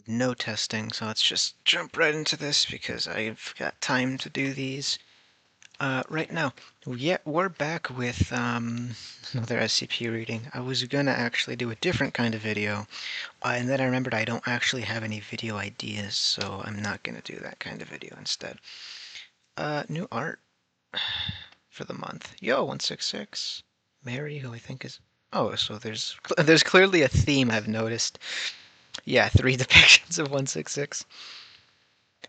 no testing, so let's just jump right into this because I've got time to do these right now. Yeah, we're back with another SCP reading. I was gonna actually do a different kind of video, and then I remembered I don't actually have any video ideas, so I'm not gonna do that kind of video instead. New art for the month. Yo, 166. Mary, who I think is... Oh, so there's clearly a theme I've noticed. Yeah, 3 depictions of 166.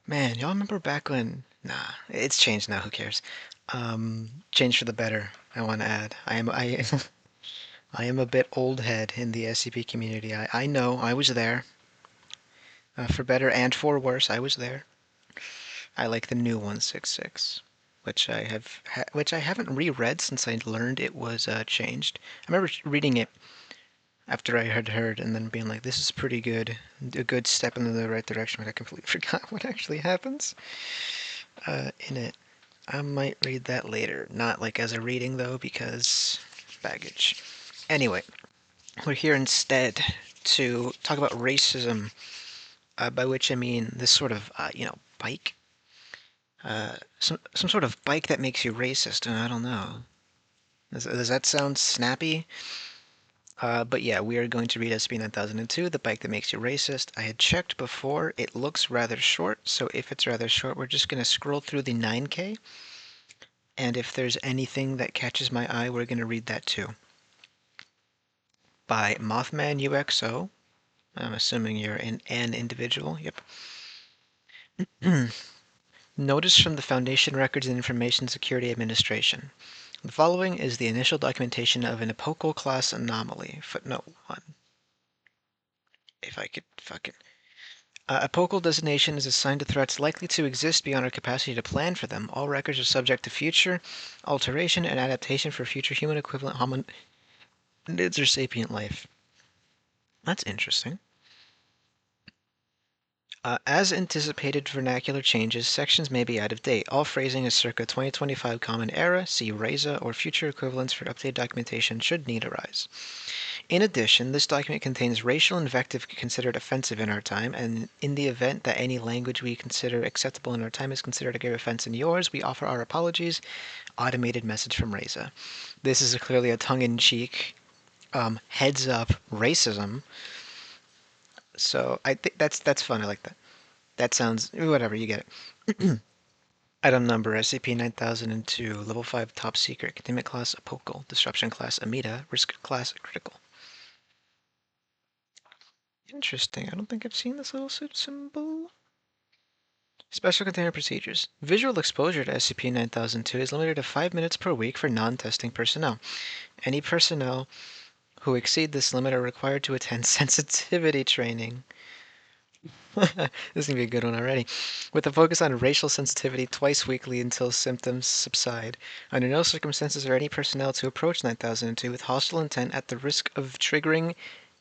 Man, y'all remember back when... Nah, it's changed now, who cares? Changed for the better, I want to add. I am a bit old head in the SCP community. I know, I was there. For better and for worse, I was there. I like the new 166, which I haven't reread since I learned it was changed. I remember reading it after I had heard and then being like, this is pretty good, a good step in the right direction, but I completely forgot what actually happens in it. I might read that later, not like as a reading though, because baggage. Anyway, we're here instead to talk about racism, by which I mean this sort of, bike. Some sort of bike that makes you racist, and I don't know. Does that sound snappy? But yeah, we are going to read SCP-9002, The Bike That Makes You Racist. I had checked before, it looks rather short, so if it's rather short, we're just going to scroll through the 9K, and if there's anything that catches my eye, we're going to read that too. By Mothman UXO. I'm assuming you're an individual. Yep. Notice from the Foundation Records and Information Security Administration. The following is the initial documentation of an epochal class anomaly. Footnote 1. If I could fucking... epochal designation is assigned to threats likely to exist beyond our capacity to plan for them. All records are subject to future alteration and adaptation for future human equivalent hominids or sapient life. That's interesting. As anticipated vernacular changes, sections may be out of date. All phrasing is circa 2025 Common Era. See RASA or future equivalents for updated documentation should need arise. In addition, this document contains racial invective considered offensive in our time, and in the event that any language we consider acceptable in our time is considered a grave offense in yours, we offer our apologies. Automated message from RASA. This is clearly a tongue-in-cheek, heads up racism. So I think that's fun. I like that. That sounds whatever. You get it. Item number SCP-9002, Level 5 Top Secret, Containment Class Apocal, Disruption Class Amida, Risk Class Critical. Interesting. I don't think I've seen this little symbol. Special Container Procedures. Visual exposure to SCP-9002 is limited to 5 minutes per week for non-testing personnel. Any personnel who exceed this limit are required to attend sensitivity training. This is going to be a good one already. With a focus on racial sensitivity twice weekly until symptoms subside. Under no circumstances are any personnel to approach 9002 with hostile intent at the risk of triggering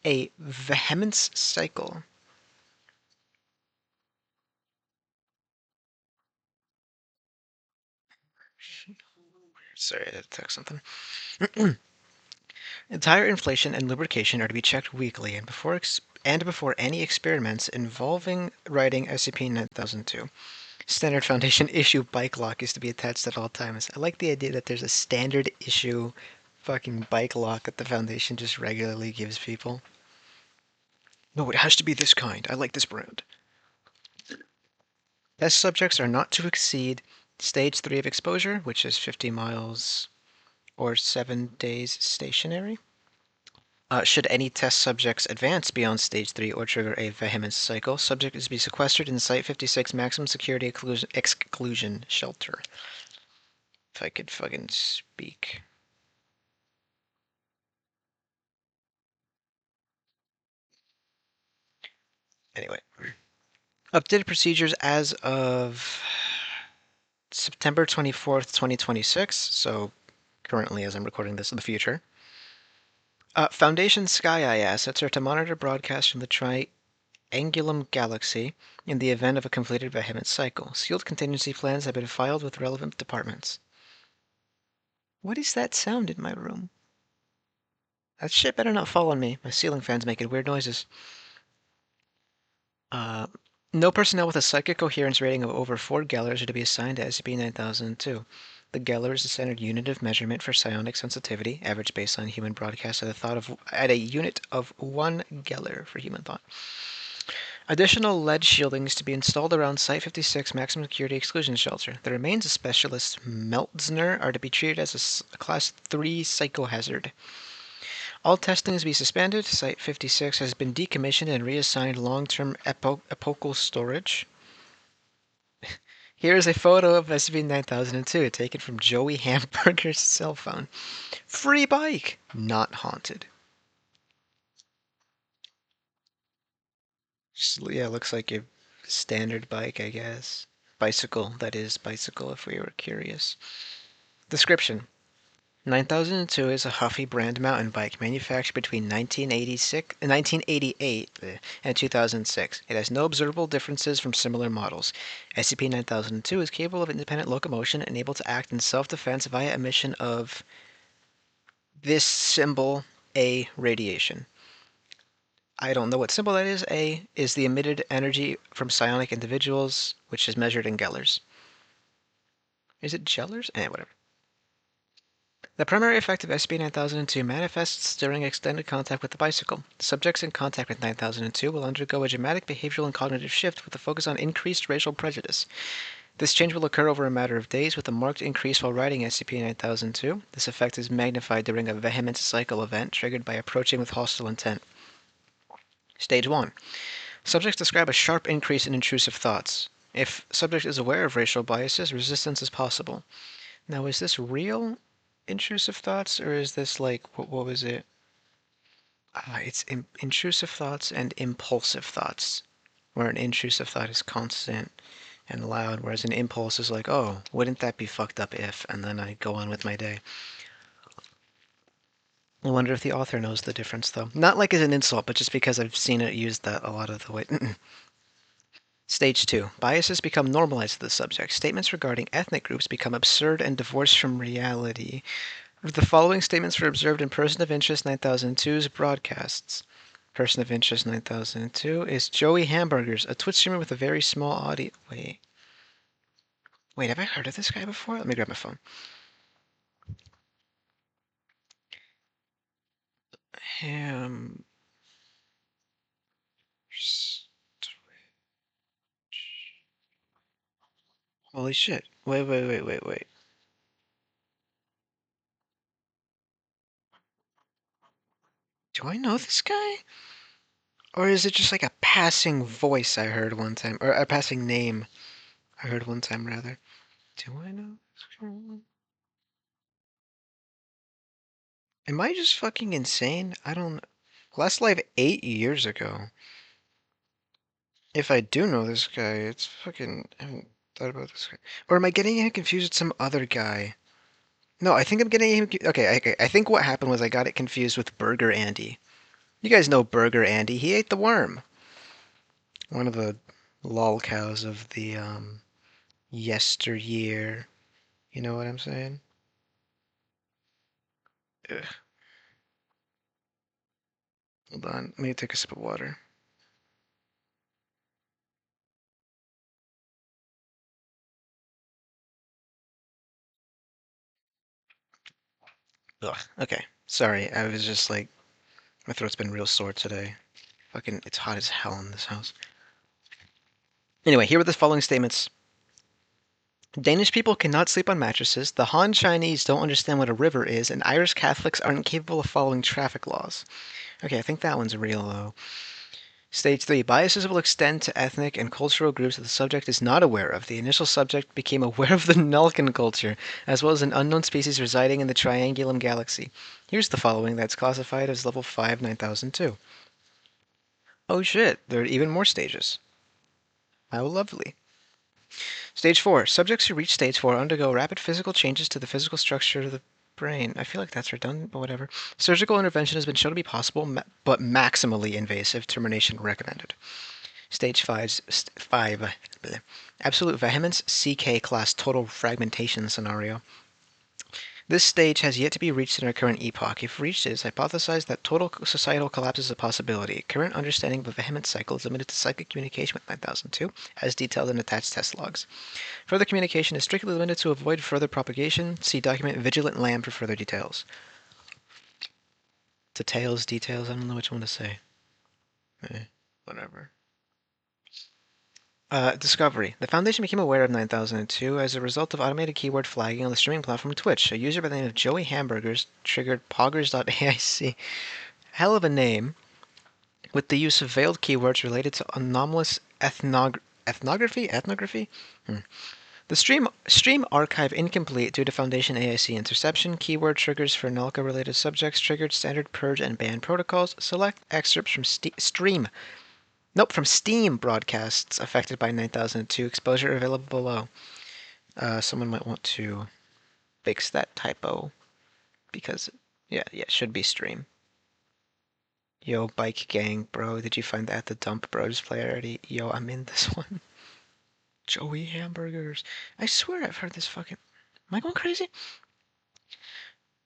a vehemence cycle. Sorry, I had to text something. Tire inflation and lubrication are to be checked weekly and before any experiments involving riding SCP-9002. Standard Foundation issue bike lock is to be attached at all times. I like the idea that there's a standard issue fucking bike lock that the Foundation just regularly gives people. No, it has to be this kind. I like this brand. Test subjects are not to exceed stage 3 of exposure, which is 50 miles or 7 days stationary. Should any test subjects advance beyond stage 3 or trigger a vehemence cycle, subject is to be sequestered in Site 56 maximum security exclusion shelter. If I could fucking speak. Anyway. Updated procedures as of September 24th, 2026, so currently as I'm recording this in the future. Foundation SkyEye assets are to monitor broadcasts from the Triangulum Galaxy in the event of a completed vehement cycle. Sealed contingency plans have been filed with relevant departments. What is that sound in my room? That shit better not fall on me. My ceiling fan's making weird noises. No personnel with a psychic coherence rating of over 4 Gellers are to be assigned to SCP-9002. The Geller is the standard unit of measurement for psionic sensitivity, average baseline human broadcast at a unit of 1 Geller for human thought. Additional lead shieldings to be installed around Site-56 maximum security exclusion shelter. The remains of Specialist Meltzner are to be treated as a Class 3 psychohazard. All testing is to be suspended. Site-56 has been decommissioned and reassigned long-term epochal storage. Here is a photo of SCP-9002 taken from Joey Hamburger's cell phone. Free bike! Not haunted. Yeah, looks like a standard bike, I guess. Bicycle, that is, bicycle if we were curious. Description: 9002 is a Huffy brand mountain bike manufactured between 1988 and 2006. It has no observable differences from similar models. SCP-9002 is capable of independent locomotion and able to act in self-defense via emission of this symbol, A, radiation. I don't know what symbol that is. A is the emitted energy from psionic individuals, which is measured in Gellers. Is it Gellers? Whatever. The primary effect of SCP-9002 manifests during extended contact with the bicycle. Subjects in contact with 9002 will undergo a dramatic behavioral and cognitive shift with a focus on increased racial prejudice. This change will occur over a matter of days with a marked increase while riding SCP-9002. This effect is magnified during a vehement cycle event triggered by approaching with hostile intent. Stage 1. Subjects describe a sharp increase in intrusive thoughts. If subject is aware of racial biases, resistance is possible. Now, is this real intrusive thoughts, or is this like, what was it? It's intrusive thoughts and impulsive thoughts, where an intrusive thought is constant and loud, whereas an impulse is like, oh, wouldn't that be fucked up if, and then I go on with my day. I wonder if the author knows the difference, though. Not like as an insult, but just because I've seen it used that a lot of the way. Stage 2. Biases become normalized to the subject. Statements regarding ethnic groups become absurd and divorced from reality. The following statements were observed in Person of Interest 9002's broadcasts. Person of Interest 9002 is Joey Hamburgers, a Twitch streamer with a very small audience. Wait, have I heard of this guy before? Let me grab my phone. Ham. Holy shit. Wait. Do I know this guy? Or is it just like a passing voice I heard one time? Or a passing name I heard one time, rather. Do I know this guy? Am I just fucking insane? I don't... Last live 8 years ago. If I do know this guy, it's fucking... I haven't thought about this guy. Or am I getting him confused with some other guy? No, I think I'm getting him... Okay, I think what happened was I got it confused with Burger Andy. You guys know Burger Andy. He ate the worm. One of the lol cows of the, yesteryear. You know what I'm saying? Ugh. Hold on. Let me take a sip of water. Ugh. Okay. Sorry. I was just like... My throat's been real sore today. Fucking... It's hot as hell in this house. Anyway, here are the following statements. Danish people cannot sleep on mattresses, the Han Chinese don't understand what a river is, and Irish Catholics are incapable of following traffic laws. Okay, I think that one's real, though. Stage 3. Biases will extend to ethnic and cultural groups that the subject is not aware of. The initial subject became aware of the Nulkan culture, as well as an unknown species residing in the Triangulum galaxy. Here's the following that's classified as Level 5 9002. Oh shit, there are even more stages. How lovely. Stage 4. Subjects who reach Stage 4 undergo rapid physical changes to the physical structure of the brain. I feel like that's redundant, but whatever. Surgical intervention has been shown to be possible, but maximally invasive. Termination recommended. Stage 5. Absolute vehemence, CK class total fragmentation scenario. This stage has yet to be reached in our current epoch. If reached, it is hypothesized that total societal collapse is a possibility. Current understanding of the vehement cycle is limited to psychic communication with 9002, as detailed in attached test logs. Further communication is strictly limited to avoid further propagation. See document Vigilant Lamb for further details. Details, I don't know which one to say. Whatever. Discovery. The Foundation became aware of 9002 as a result of automated keyword flagging on the streaming platform Twitch. A user by the name of Joey Hamburgers triggered poggers.aic. Hell of a name, with the use of veiled keywords related to anomalous ethnography? The stream archive incomplete due to Foundation AIC interception. Keyword triggers for Nalka-related subjects triggered standard purge and ban protocols. Select excerpts from from Steam broadcasts affected by 9002. Exposure available below. Someone might want to fix that typo because, yeah, it should be stream. Yo, bike gang, bro. Did you find that at the dump, bro? Just play already. Yo, I'm in this one. Joey Hamburgers. I swear I've heard this fucking... Am I going crazy?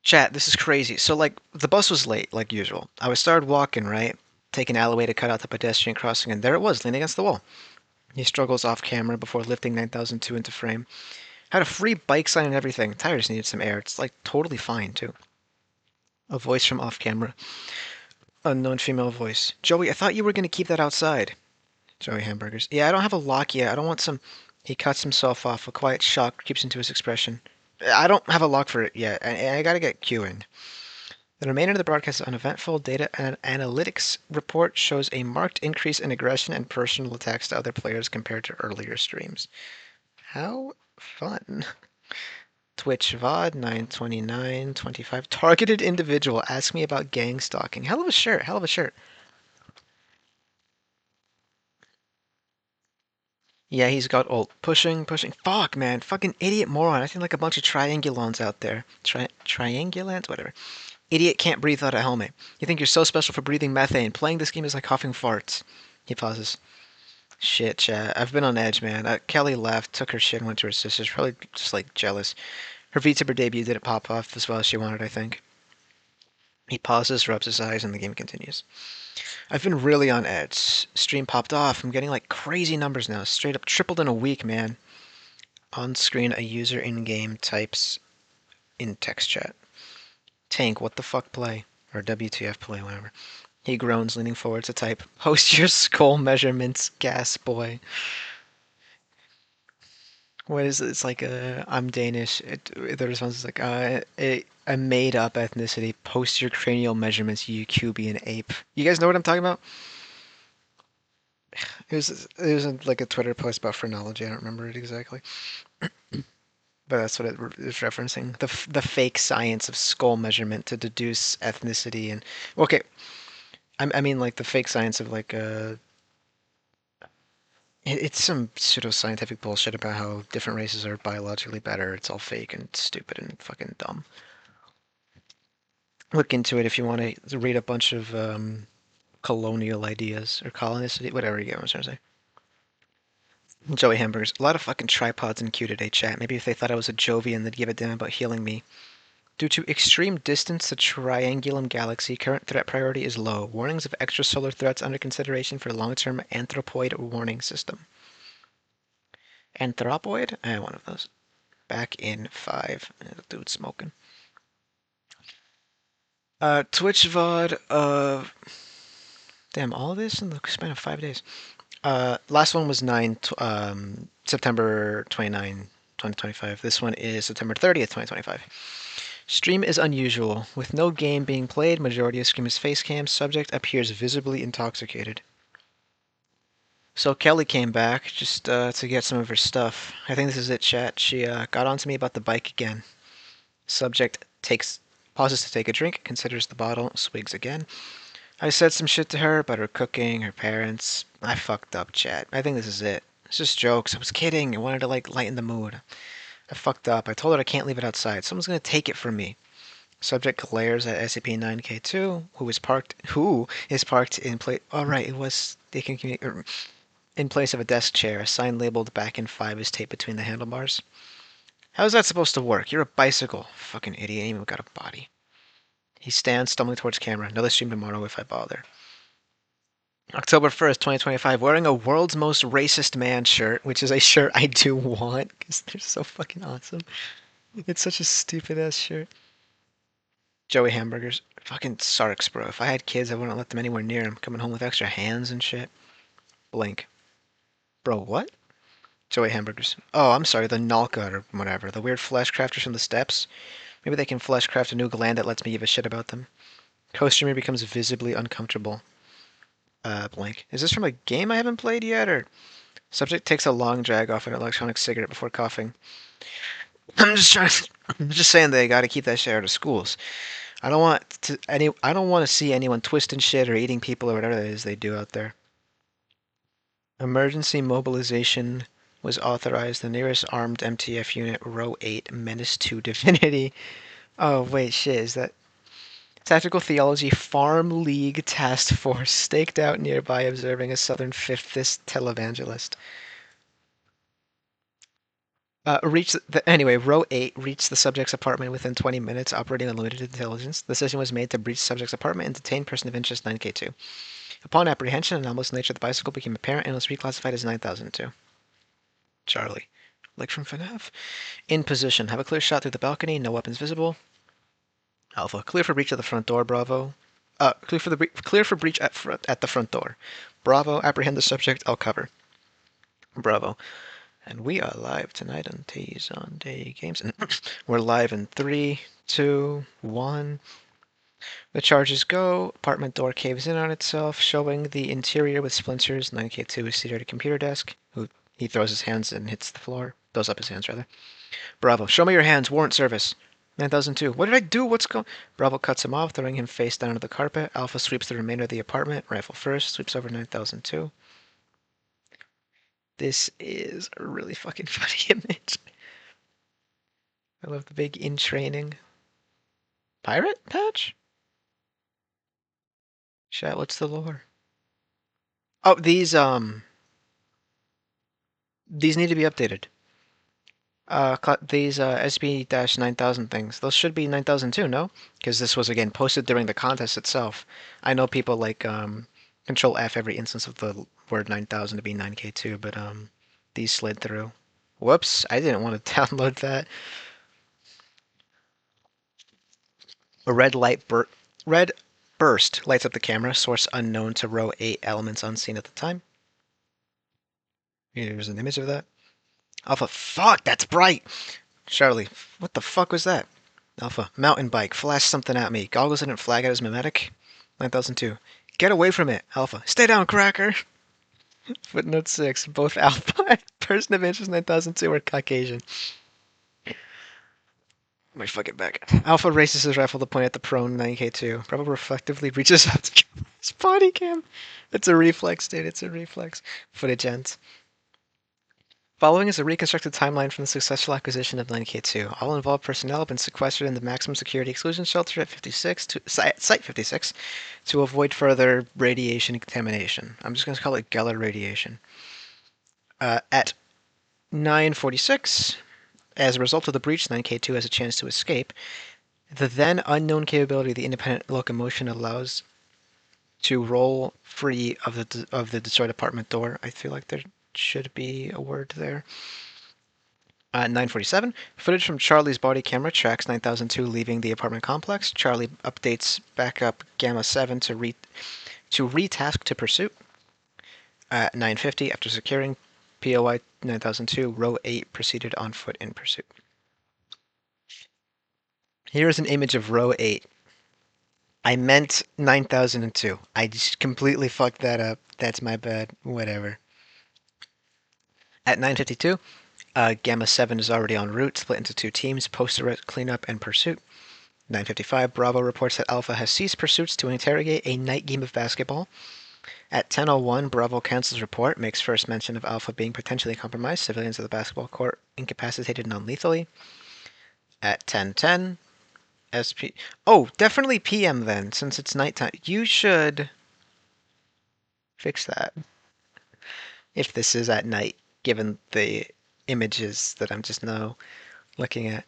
Chat, this is crazy. So, like, the bus was late, like usual. I started walking, right? Taking alleyway to cut out the pedestrian crossing, and there it was, leaning against the wall. He struggles off camera before lifting 9002 into frame. Had a free bike sign and everything. Tires needed some air. It's, like, totally fine, too. A voice from off camera. Unknown female voice. Joey, I thought you were going to keep that outside. Joey Hamburgers. Yeah, I don't have a lock yet. I don't want some... He cuts himself off. A quiet shock creeps into his expression. I don't have a lock for it yet, and I gotta get queuing. The remainder of the broadcast is uneventful. Data and analytics report shows a marked increase in aggression and personal attacks to other players compared to earlier streams. How fun. Twitch VOD 92925. Targeted individual. Ask me about gang stalking. Hell of a shirt. Hell of a shirt. Yeah, he's got ult. Pushing. Fuck, man. Fucking idiot moron. I think like a bunch of triangulons out there. Triangulants? Whatever. Idiot can't breathe without a helmet. You think you're so special for breathing methane. Playing this game is like huffing farts. He pauses. Shit, chat. I've been on edge, man. Kelly left, took her shit, and went to her sister's. Probably just like jealous. Her VTuber debut didn't pop off as well as she wanted, I think. He pauses, rubs his eyes, and the game continues. I've been really on edge. Stream popped off. I'm getting like crazy numbers now. Straight up tripled in a week, man. On screen, a user in-game types in text chat. Tank, what the fuck play? Or WTF play, whatever. He groans, leaning forward to type, Host your skull measurements, gas boy. What is it? It's like, I'm Danish. The response is like, a made-up ethnicity. Post your cranial measurements, you Cubian ape. You guys know what I'm talking about? It was like a Twitter post about phrenology. I don't remember it exactly. But that's what it is referencing. The fake science of skull measurement to deduce ethnicity and... Okay, I mean like the fake science of like it's some pseudoscientific bullshit about how different races are biologically better. It's all fake and stupid and fucking dumb. Look into it if you want to read a bunch of colonial ideas or colonist, whatever you get what I'm trying to say. Joey Hamburgers. A lot of fucking tripods in queue today, chat. Maybe if they thought I was a Jovian, they'd give a damn about healing me. Due to extreme distance to Triangulum Galaxy, current threat priority is low. Warnings of extrasolar threats under consideration for long-term anthropoid warning system. Anthropoid? One of those. Back in 5. The dude smoking. Twitch VOD, damn, all this in the span of 5 days. Last one was September 29, 2025. This one is September 30th, 2025. Stream is unusual. With no game being played, majority of stream is facecam. Subject appears visibly intoxicated. So Kelly came back just to get some of her stuff. I think this is it, chat. She got on to me about the bike again. Subject pauses to take a drink, considers the bottle, swigs again. I said some shit to her about her cooking, her parents. I fucked up, chat. I think this is it. It's just jokes. I was kidding. I wanted to like lighten the mood. I fucked up. I told her I can't leave it outside. Someone's gonna take it from me. Subject glares at SCP-9K2, who is parked in place. Oh right, it was in place of a desk chair. A sign labeled "Back in 5" is taped between the handlebars. How's that supposed to work? You're a bicycle. Fucking idiot. Ain't even got a body. He stands, stumbling towards camera. Another stream tomorrow if I bother. October 1st, 2025. Wearing a world's most racist man shirt, which is a shirt I do want because they're so fucking awesome. It's such a stupid ass shirt. Joey Hamburgers. Fucking Sarks, bro. If I had kids, I wouldn't let them anywhere near them. Coming home with extra hands and shit. Blink. Bro, what? Joey Hamburgers. Oh, I'm sorry, the Nalka or whatever. The weird flesh crafters from the steppes. Maybe they can flesh craft a new gland that lets me give a shit about them. Co-streamer becomes visibly uncomfortable. Blank. Is this from a game I haven't played yet, or subject takes a long drag off an electronic cigarette before coughing? I'm just saying they got to keep that shit out of schools. I don't want to see anyone twisting shit or eating people or whatever it is they do out there. Emergency mobilization was authorized. The nearest armed MTF unit, Row 8, Menace to Divinity. Oh, wait, shit, is that... Tactical Theology Farm League Task Force staked out nearby observing a Southern Fifthist televangelist. Anyway, Row 8 reached the subject's apartment within 20 minutes, operating on limited intelligence. The decision was made to breach the subject's apartment and detain person of interest 9K2. Upon apprehension, an anomalous nature of the bicycle became apparent and was reclassified as 9002. Charlie. Like from FNAF. In position. Have a clear shot through the balcony. No weapons visible. Alpha. Clear for breach of the front door. Bravo. Clear for breach at the front door. Bravo. Apprehend the subject. I'll cover. Bravo. And we are live tonight on T's on Day Games. And we're live in 3, 2, 1. The charges go. Apartment door caves in on itself, showing the interior with splinters. 9K2 is seated at a computer desk. He throws his hands and hits the floor. Throws up his hands, rather. Bravo. Show me your hands. Warrant service. 9002. What did I do? What's going... Bravo cuts him off, throwing him face down onto the carpet. Alpha sweeps the remainder of the apartment. Rifle first. Sweeps over 9002. This is a really fucking funny image. I love the big in training. Pirate patch? Chat, what's the lore? Oh, these need to be updated. These SCP-9000 things. Those should be 9002, no? Because this was, again, posted during the contest itself. I know people like Control F every instance of the word 9000 to be 9K2, but these slid through. Whoops, I didn't want to download that. A red burst lights up the camera. Source unknown to row 8. Elements unseen at the time. Here's an image of that. Alpha, fuck, that's bright! Charlie, what the fuck was that? Alpha, mountain bike, flash something at me. Goggles didn't flag it as mimetic. 9002. Get away from it. Alpha, stay down, cracker! Footnote 6. Both Alpha and person of interest 9002 are Caucasian. My fucking back. Alpha raises his rifle to point at the prone 9K2. Bravo reflectively reaches out to his body cam. It's a reflex, dude. It's a reflex. Footage ends. Following is a reconstructed timeline from the successful acquisition of 9K2. All involved personnel have been sequestered in the maximum security exclusion shelter at Site 56 to avoid further radiation contamination. I'm just going to call it Geller radiation. At 9:46, as a result of the breach, 9K2 has a chance to escape. The then unknown capability of the independent locomotion allows to roll free of the destroyed apartment door. I feel like there should be a word there. 9:47. Footage from Charlie's body camera tracks 9002 leaving the apartment complex. Charlie updates backup Gamma 7 to retask to pursuit. At 9:50, after securing POI 9002, row 8 proceeded on foot in pursuit. Here is an image of row 8. I meant 9002. I just completely fucked that up. That's my bad. Whatever. At 9:52, Gamma 7 is already en route, split into 2 teams, post-arrest cleanup and pursuit. 9:55, Bravo reports that Alpha has ceased pursuits to interrogate a night game of basketball. At 10:01, Bravo cancels report, makes first mention of Alpha being potentially compromised, civilians of the basketball court incapacitated non-lethally. At 10:10, SP... Oh, definitely PM then, since it's nighttime. You should fix that. If this is at night, given the images that I'm just now looking at.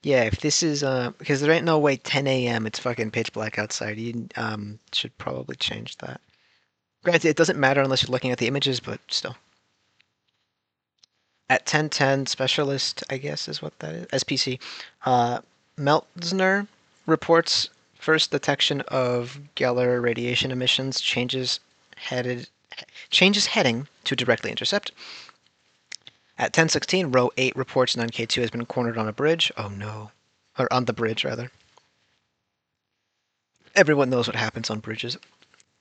Yeah, if this is because there ain't no way 10 a.m. it's fucking pitch black outside. You should probably change that. Granted, it doesn't matter unless you're looking at the images, but still. At 10:10, specialist, I guess is what that is. SPC. Meltzner reports first detection of Geller radiation emissions, heading to directly intercept. At 10:16, row 8 reports 9K2 has been cornered on a bridge. Oh no. Or on the bridge, rather. Everyone knows what happens on bridges.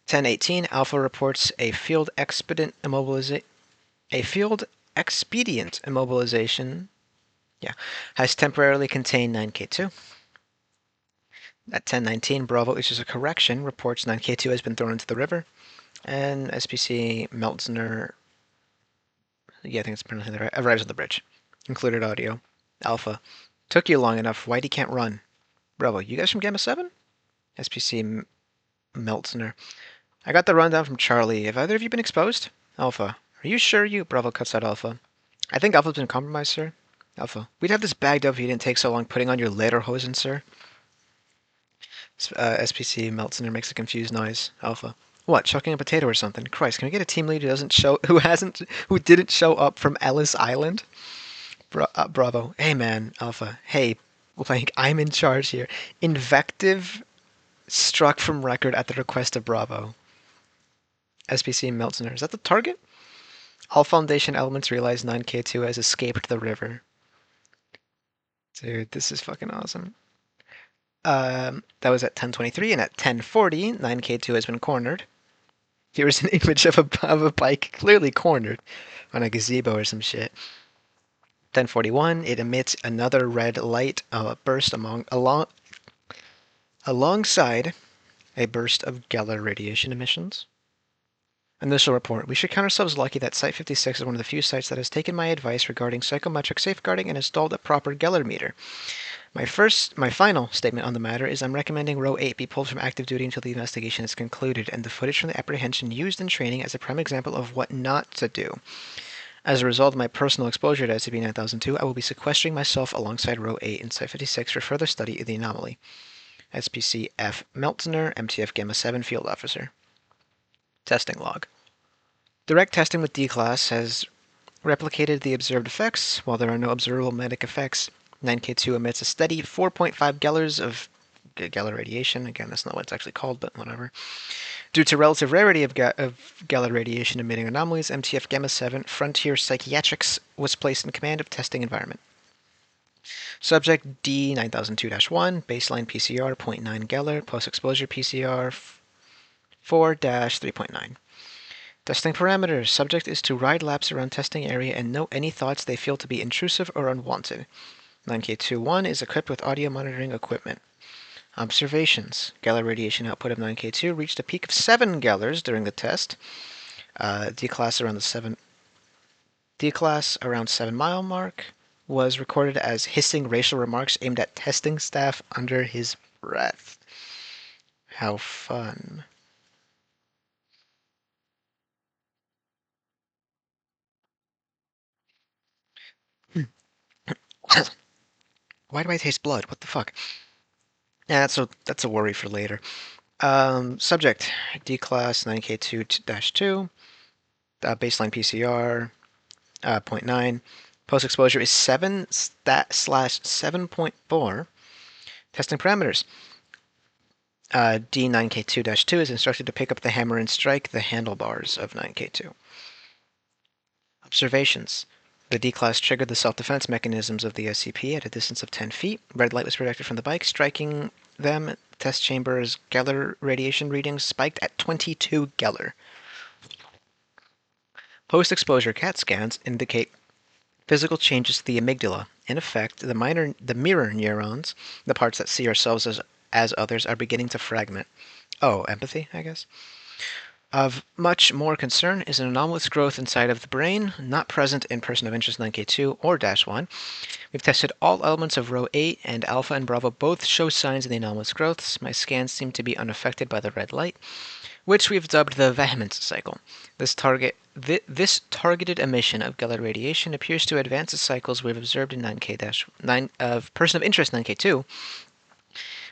10:18, Alpha reports a field expedient immobilization has temporarily contained 9K2. At 10:19, Bravo issues a correction, reports 9K2 has been thrown into the river, and SPC Meltzner, I think it's pronounced right, arrives at the bridge. Included audio. Alpha, took you long enough, Whitey can't run. Bravo, you guys from Gamma 7? SPC Meltzner, I got the rundown from Charlie. Have either of you been exposed? Alpha, are you sure you... Bravo cuts out Alpha. I think Alpha's been compromised, sir. Alpha, we'd have this bagged up if you didn't take so long putting on your lederhosen, sir. SPC Meltzner makes a confused noise. Alpha, what? Chucking a potato or something? Christ, can we get a team lead who didn't show up from Ellis Island? Bravo. Hey man, Alpha. Hey, like I'm in charge here. Invective struck from record at the request of Bravo. SPC Meltzner. Is that the target? All Foundation elements realize 9K2 has escaped the river. Dude, this is fucking awesome. That was at 10:23, and at 10:40, 9K2 has been cornered. Here's an image of a bike clearly cornered on a gazebo or some shit. 10:41, it emits another red light burst alongside a burst of Geller radiation emissions. Initial report. We should count ourselves lucky that Site 56 is one of the few sites that has taken my advice regarding psychometric safeguarding and installed a proper Geller meter. My final statement on the matter is I'm recommending Row 8 be pulled from active duty until the investigation is concluded, and the footage from the apprehension used in training as a prime example of what not to do. As a result of my personal exposure to SCP-9002, I will be sequestering myself alongside Row 8 in Site 56 for further study of the anomaly. SPC F. Meltzner, MTF Gamma 7 Field Officer. Testing log. Direct testing with D-Class has replicated the observed effects. While there are no observable medic effects, 9K2 emits a steady 4.5 Gellers of Geller radiation. Again, that's not what it's actually called, but whatever. Due to relative rarity of Geller radiation emitting anomalies, MTF Gamma 7 Frontier Psychiatrics was placed in command of testing environment. Subject D9002-1, baseline PCR 0.9 Geller, post-exposure PCR 4-3.9. Testing parameters. Subject is to ride laps around testing area and note any thoughts they feel to be intrusive or unwanted. 9K21 is equipped with audio monitoring equipment. Observations. Geller radiation output of 9K2 reached a peak of 7 Gellers during the test. D-class around 7-mile mark was recorded as hissing racial remarks aimed at testing staff under his breath. How fun. Why do I taste blood? What the fuck? Yeah, that's a worry for later. Subject, D-Class 9K2-2, baseline PCR, 0.9. Post-exposure is 7/7.4. Testing parameters. D9K2-2 is instructed to pick up the hammer and strike the handlebars of 9K2. Observations. The D-Class triggered the self-defense mechanisms of the SCP at a distance of 10 feet. Red light was projected from the bike, striking them. Test chamber's Geller radiation readings spiked at 22 Geller. Post-exposure CAT scans indicate physical changes to the amygdala. In effect, the mirror neurons, the parts that see ourselves as others, are beginning to fragment. Oh, empathy, I guess. Of much more concern is an anomalous growth inside of the brain, not present in Person of Interest 9K2 or -1. We've tested all elements of Row 8, and Alpha and Bravo both show signs of the anomalous growths. My scans seem to be unaffected by the red light. which we've dubbed the vehemence cycle. This targeted emission of Geller radiation appears to advance the cycles we've observed in 9K-9 of person of interest 9K2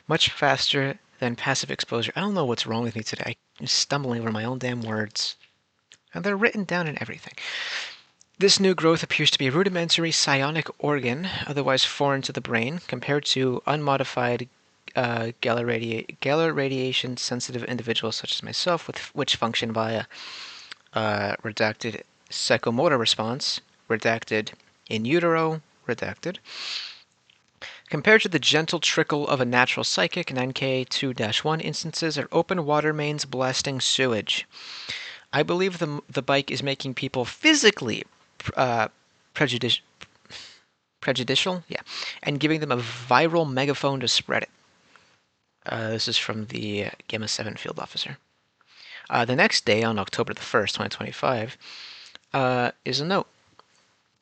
much faster than passive exposure. I don't know what's wrong with me today. I'm stumbling over my own damn words. And they're written down and everything. This new growth appears to be a rudimentary psionic organ, otherwise foreign to the brain, compared to unmodified Geller radiation-sensitive individuals such as myself, which function via redacted psychomotor response, redacted in utero, redacted. Compared to the gentle trickle of a natural psychic, 9K2-1 instances are open water mains blasting sewage. I believe the bike is making people physically prejudicial, and giving them a viral megaphone to spread it. This is from the Gamma 7 field officer. The next day, on October the 1st, 2025, is a note.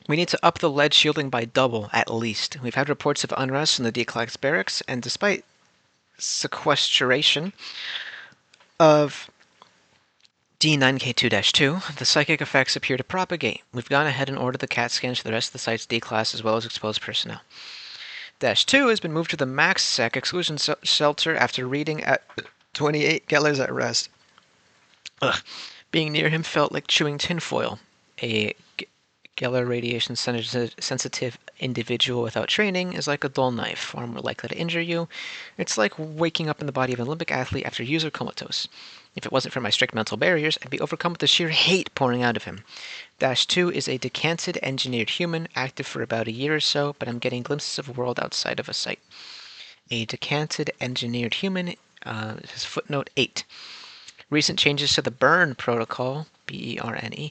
We need to up the lead shielding by double, at least. We've had reports of unrest in the D-Class barracks, and despite sequestration of D9K2-2, the psychic effects appear to propagate. We've gone ahead and ordered the CAT scans for the rest of the site's D-Class as well as exposed personnel. Dash 2 has been moved to the max sec exclusion shelter after reading at 28 Gellers at rest. Ugh. Being near him felt like chewing tinfoil. A Geller radiation sensitive individual without training is like a dull knife, far more likely to injure you. It's like waking up in the body of an Olympic athlete after years of comatose. If it wasn't for my strict mental barriers, I'd be overcome with the sheer hate pouring out of him. Dash 2 is a decanted engineered human, active for about a year or so, but I'm getting glimpses of a world outside of a site. A decanted engineered human, is footnote 8. Recent changes to the BERNE protocol, BERNE,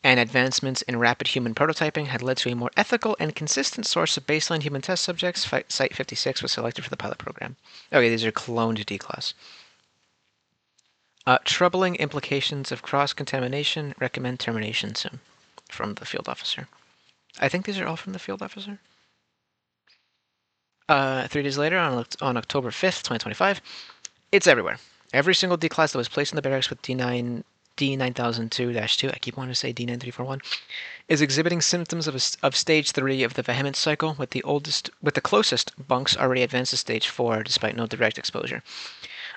and advancements in rapid human prototyping had led to a more ethical and consistent source of baseline human test subjects. Site 56 was selected for the pilot program. Okay, these are cloned D-Class. Troubling implications of cross-contamination. Recommend termination soon. From the field officer. I think these are all from the field officer. 3 days later, on October 5th, 2025, it's everywhere. Every single D-Class that was placed in the barracks with D9002-2, I keep wanting to say D9341, is exhibiting symptoms of stage 3 of the vehemence cycle, with the closest bunks already advanced to stage 4, despite no direct exposure.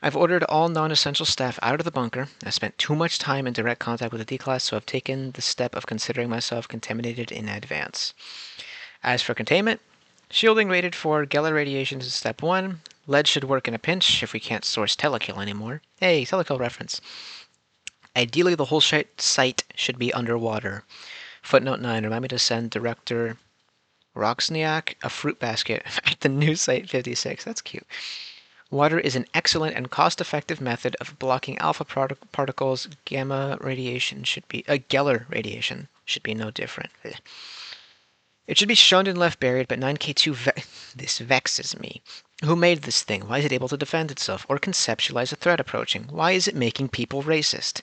I've ordered all non-essential staff out of the bunker. I spent too much time in direct contact with the D-Class, so I've taken the step of considering myself contaminated in advance. As for containment, shielding rated for Geller radiation is step 1. Lead should work in a pinch if we can't source telekill anymore. Hey, telekill reference. Ideally, the whole site should be underwater. Footnote 9, remind me to send Director Roxniak a fruit basket at the new Site 56. That's cute. Water is an excellent and cost-effective method of blocking alpha particles. Gamma radiation should be... Geller radiation should be no different. It should be shunned and left buried, but 9K2 this vexes me. Who made this thing? Why is it able to defend itself or conceptualize a threat approaching? Why is it making people racist?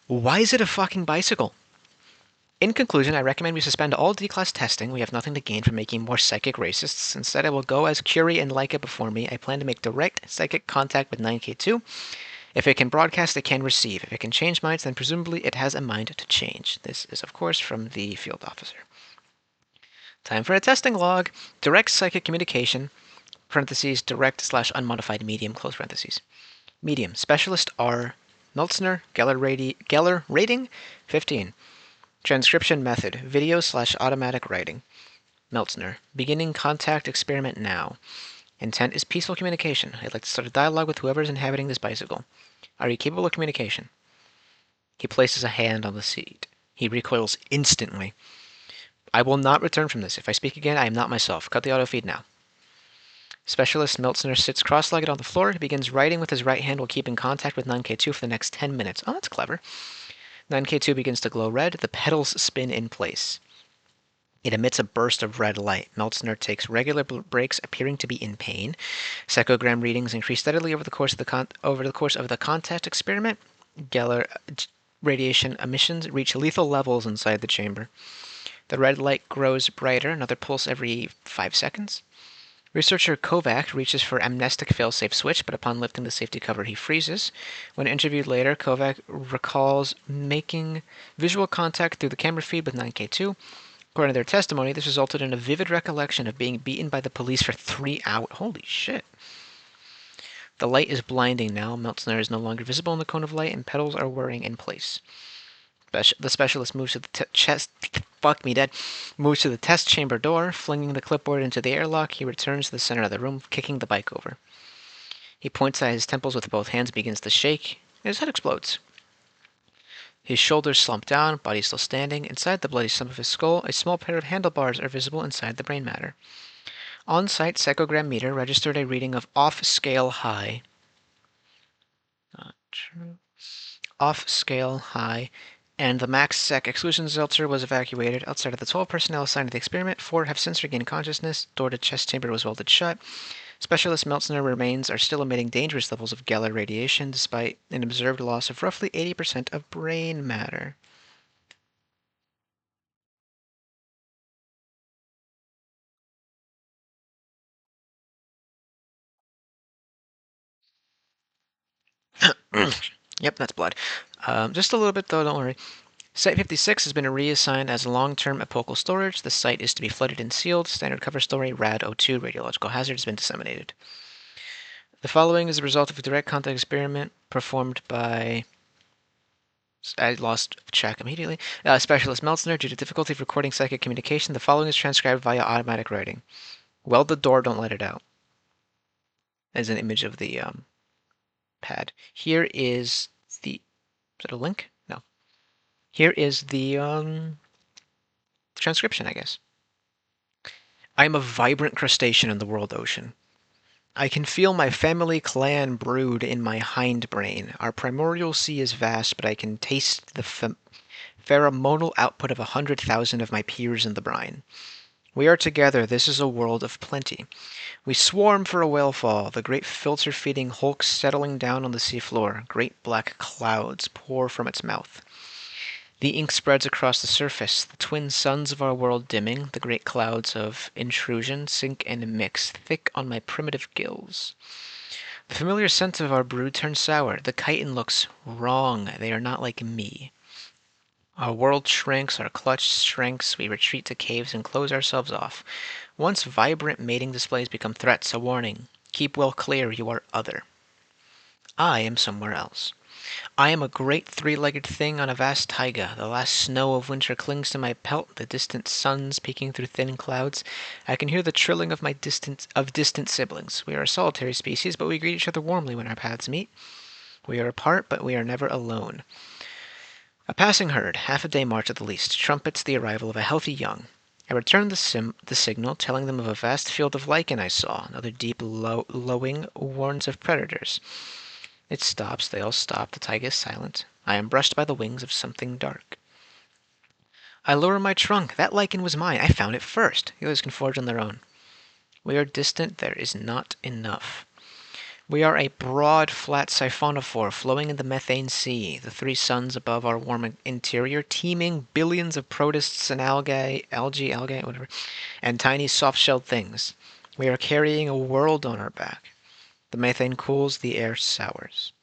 Why is it a fucking bicycle? In conclusion, I recommend we suspend all D-Class testing. We have nothing to gain from making more psychic racists. Instead, I will go as Curie and Leica before me. I plan to make direct psychic contact with 9K2. If it can broadcast, it can receive. If it can change minds, then presumably it has a mind to change. This is, of course, from the field officer. Time for a testing log. Direct psychic communication, parentheses, direct/unmodified medium, close parentheses. Medium, specialist R, Meltzner, Geller rating, 15. Transcription method, video/automatic writing. Meltzner, beginning contact experiment now. Intent is peaceful communication. I'd like to start a dialogue with whoever is inhabiting this bicycle. Are you capable of communication? He places a hand on the seat. He recoils instantly. I will not return from this. If I speak again, I am not myself. Cut the auto feed now. Specialist Meltzner sits cross-legged on the floor. He begins writing with his right hand while keeping contact with 9K2 for the next 10 minutes. Oh, that's clever. 9K2 begins to glow red. The pedals spin in place. It emits a burst of red light. Meltzner takes regular breaks, appearing to be in pain. Psychogram readings increase steadily over the course of the contact experiment. Geller radiation emissions reach lethal levels inside the chamber. The red light grows brighter, another pulse every 5 seconds. Researcher Kovac reaches for amnestic failsafe switch, but upon lifting the safety cover, he freezes. When interviewed later, Kovac recalls making visual contact through the camera feed with 9K2. According to their testimony, this resulted in a vivid recollection of being beaten by the police for 3 hours. Holy shit. The light is blinding now. Meltzner is no longer visible in the cone of light, and pedals are whirring in place. The specialist moves to the moves to the test chamber door, flinging the clipboard into the airlock. He returns to the center of the room, kicking the bike over. He points at his temples with both hands, begins to shake, and his head explodes. His shoulders slump down, body still standing. Inside the bloody stump of his skull, a small pair of handlebars are visible inside the brain matter. On-site psychogram meter registered a reading of off-scale high. Not true. Off-scale high. And the max sec exclusion filter was evacuated. Outside of the 12 personnel assigned to the experiment, 4 have since regained consciousness. Door to chest chamber was welded shut. Specialist Meltzner remains are still emitting dangerous levels of gamma radiation, despite an observed loss of roughly 80% of brain matter. Yep, that's blood. Just a little bit, though, don't worry. Site 56 has been reassigned as long-term apocal storage. The site is to be flooded and sealed. Standard cover story, RAD-02, radiological hazard, has been disseminated. The following is the result of a direct contact experiment performed by... I lost track immediately. Specialist Meltzner, due to difficulty of recording psychic communication, the following is transcribed via automatic writing. Weld the door, don't let it out. As an image of the pad. Here is the... Is that a link? No. Here is the transcription, I guess. I am a vibrant crustacean in the world ocean. I can feel my family clan brood in my hindbrain. Our primordial sea is vast, but I can taste the pheromonal output of 100,000 of my peers in the brine. We are together. This is a world of plenty. We swarm for a whalefall, the great filter-feeding hulk settling down on the seafloor. Great black clouds pour from its mouth. The ink spreads across the surface, the twin suns of our world dimming, the great clouds of intrusion sink and mix thick on my primitive gills. The familiar scent of our brood turns sour. The chitin looks wrong. They are not like me. Our world shrinks, our clutch shrinks, we retreat to caves and close ourselves off. Once vibrant mating displays become threats, a warning. Keep well clear, you are other. I am somewhere else. I am a great three-legged thing on a vast taiga. The last snow of winter clings to my pelt, the distant suns peeking through thin clouds. I can hear the trilling of distant siblings. We are a solitary species, but we greet each other warmly when our paths meet. We are apart, but we are never alone. A passing herd, half a day march at the least, trumpets the arrival of a healthy young. I return the signal, telling them of a vast field of lichen I saw. Another deep lowing warns of predators. It stops, they all stop, the taiga is silent. I am brushed by the wings of something dark. I lower my trunk. That lichen was mine. I found it first. The others can forage on their own. We are distant. There is not enough. We are a broad, flat siphonophore flowing in the methane sea, the 3 suns above our warm interior, teeming billions of protists and algae, whatever, and tiny soft-shelled things. We are carrying a world on our back. The methane cools, the air sours.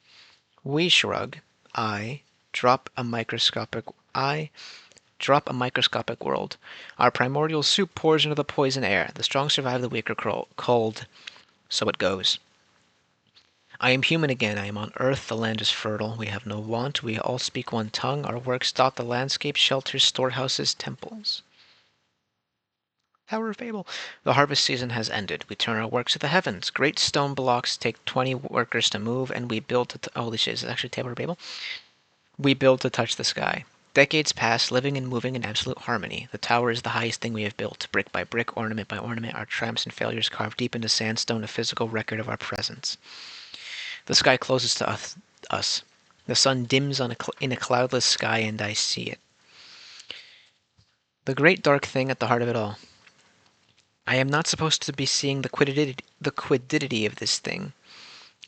We shrug. I drop a microscopic world. Our primordial soup pours into the poison air. The strong survive, the weaker cold. So it goes. I am human again. I am on earth. The land is fertile. We have no want. We all speak one tongue. Our works dot the landscape, shelters, storehouses, temples. Tower of Babel. The harvest season has ended. We turn our works to the heavens. Great stone blocks take 20 workers to move, and we build to... Holy shit, is it actually Tower of Babel? We build to touch the sky. Decades pass, living and moving in absolute harmony. The tower is the highest thing we have built. Brick by brick, ornament by ornament, our triumphs and failures carved deep into sandstone, a physical record of our presence. The sky closes to us. The sun dims in a cloudless sky, and I see it. The great dark thing at the heart of it all. I am not supposed to be seeing the quiddity of this thing.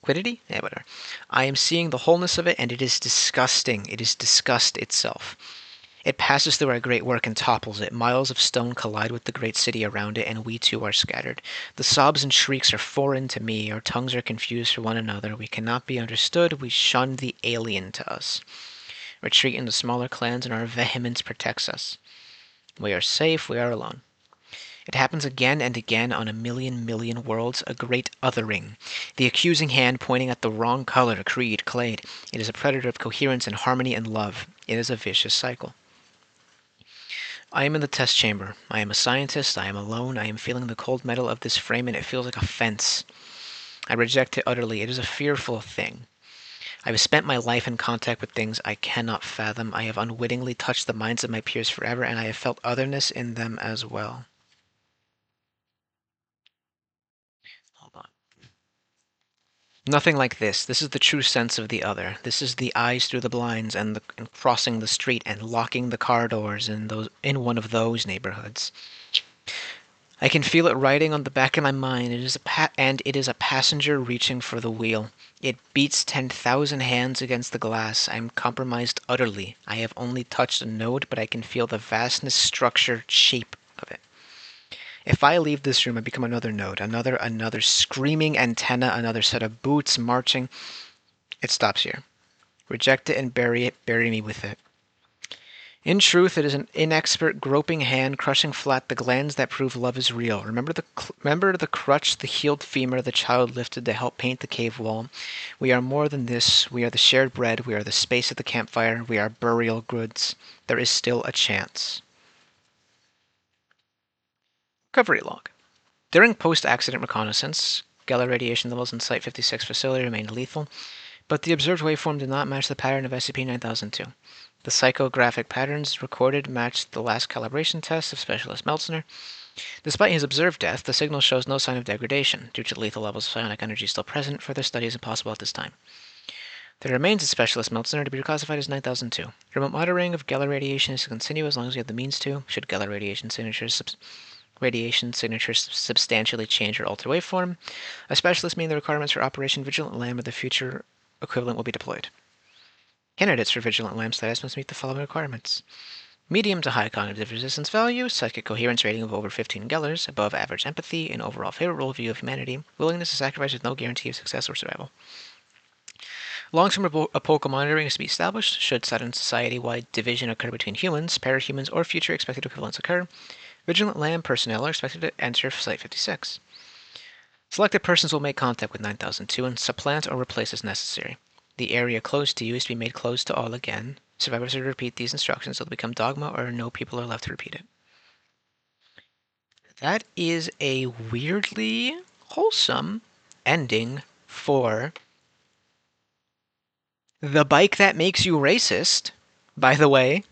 Quiddity? Yeah, whatever. I am seeing the wholeness of it, and it is disgusting. It is disgust itself. It passes through our great work and topples it. Miles of stone collide with the great city around it, and we too are scattered. The sobs and shrieks are foreign to me. Our tongues are confused for one another. We cannot be understood. We shun the alien to us. Retreat into smaller clans, and our vehemence protects us. We are safe. We are alone. It happens again and again on a million worlds, a great othering. The accusing hand pointing at the wrong color, creed, clade. It is a predator of coherence and harmony and love. It is a vicious cycle. I am in the test chamber. I am a scientist. I am alone. I am feeling the cold metal of this frame, and it feels like a fence. I reject it utterly. It is a fearful thing. I have spent my life in contact with things I cannot fathom. I have unwittingly touched the minds of my peers forever, and I have felt otherness in them as well. Hold on. Nothing like this. This is the true sense of the other. This is the eyes through the blinds and crossing the street and locking the car doors in one of those neighborhoods. I can feel it writing on the back of my mind. It is a passenger reaching for the wheel. It beats 10,000 hands against the glass. I am compromised utterly. I have only touched a node, but I can feel the vastness, structure, shape of it. If I leave this room, I become another node, another screaming antenna, another set of boots marching. It stops here. Reject it and bury me with it. In truth, it is an inexpert, groping hand crushing flat the glands that prove love is real. Remember the crutch, the healed femur the child lifted to help paint the cave wall. We are more than this. We are the shared bread. We are the space at the campfire. We are burial goods. There is still a chance. Recovery log. During post-accident reconnaissance, Geller radiation levels in Site 56 facility remained lethal, but the observed waveform did not match the pattern of SCP-9002. The psychographic patterns recorded matched the last calibration test of Specialist Meltzner. Despite his observed death, the signal shows no sign of degradation. Due to lethal levels of psionic energy still present, further study is impossible at this time. There remains a Specialist Meltzner to be reclassified as 9002. Remote monitoring of Geller radiation is to continue as long as we have the means to. Should Geller radiation signatures substantially change or alter waveform, a specialist meeting the requirements for Operation Vigilant Lamb or the future equivalent will be deployed. Candidates for Vigilant Lamb status must meet the following requirements. Medium to high cognitive resistance value, psychic coherence rating of over 15 Gellers, above average empathy, an overall favorable view of humanity, willingness to sacrifice with no guarantee of success or survival. Long-term apocal monitoring is to be established. Should sudden society-wide division occur between humans, parahumans, or future expected equivalents occur, Vigilant Lamb personnel are expected to enter Site 56. Selected persons will make contact with 9002 and supplant or replace as necessary. The area closed to you is to be made closed to all again. Survivors are to repeat these instructions until they become dogma or no people are left to repeat it. That is a weirdly wholesome ending for The Bike That Makes You Racist, by the way.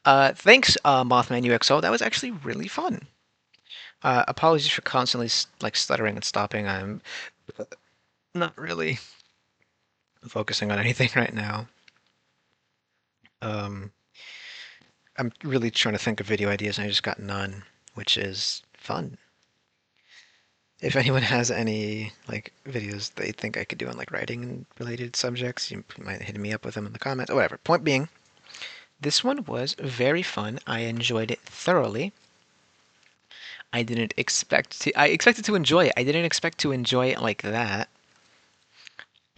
Thanks, Mothman UXO. That was actually really fun. Apologies for constantly stuttering and stopping. I'm not really focusing on anything right now. I'm really trying to think of video ideas, and I just got none, which is fun. If anyone has any videos they think I could do on writing and related subjects, you might hit me up with them in the comments or whatever. Point being, this one was very fun. I enjoyed it thoroughly. I expected to enjoy it. I didn't expect to enjoy it like that.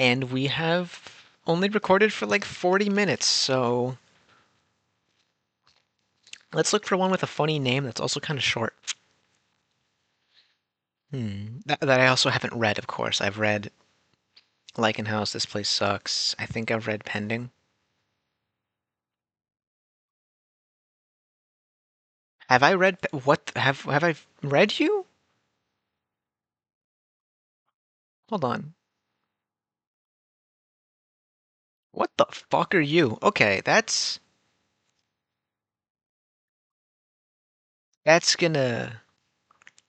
And we have only recorded for 40 minutes, so let's look for one with a funny name that's also kind of short. That I also haven't read, of course. I've read Lichen House, This Place Sucks. I think I've read Pending. Have I read what have I read you? Hold on. What the fuck are you? Okay, that's gonna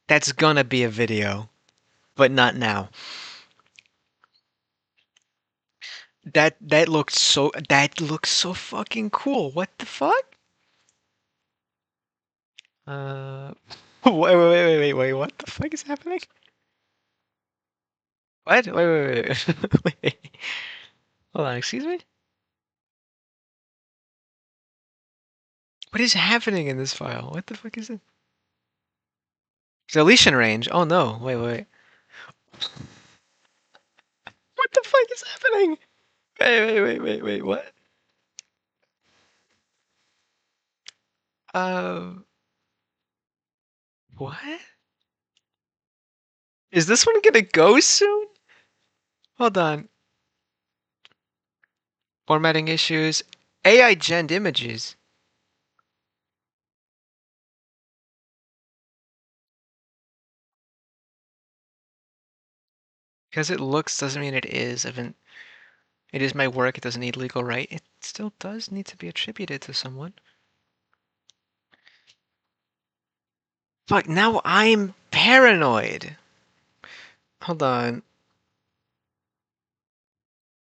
that's gonna be a video, but not now. That looks so fucking cool. What the fuck? Uh, wait, what the fuck is happening? What? Wait. Hold on, excuse me? What is happening in this file? What the fuck is it? Deletion range. Oh no. Wait. What the fuck is happening? Wait. What? Uh, what? Is this one gonna go soon? Hold on. Formatting issues. AI gen images. Because it looks doesn't mean it is. It is my work. It doesn't need legal right. It still does need to be attributed to someone. Fuck, now I'm paranoid. Hold on.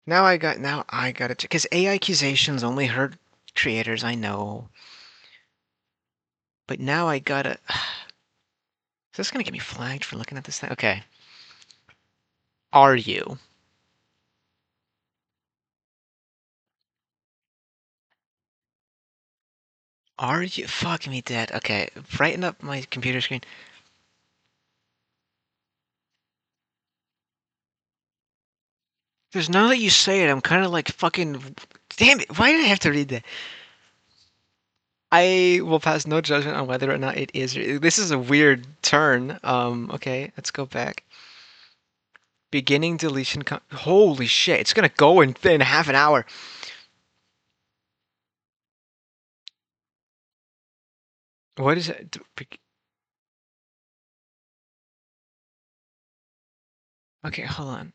Now I got it. Because AI accusations only hurt creators, I know. But now I gotta. Is this gonna get me flagged for looking at this thing? Okay. Are you? Are you? Fuck me dead. Okay, brighten up my computer screen. There's now that you say it, I'm kind of like fucking. Damn it! Why did I have to read that? I will pass no judgment on whether or not it is. This is a weird turn. Okay, let's go back. Beginning deletion. Holy shit! It's gonna go in half an hour. What is it? Okay, hold on.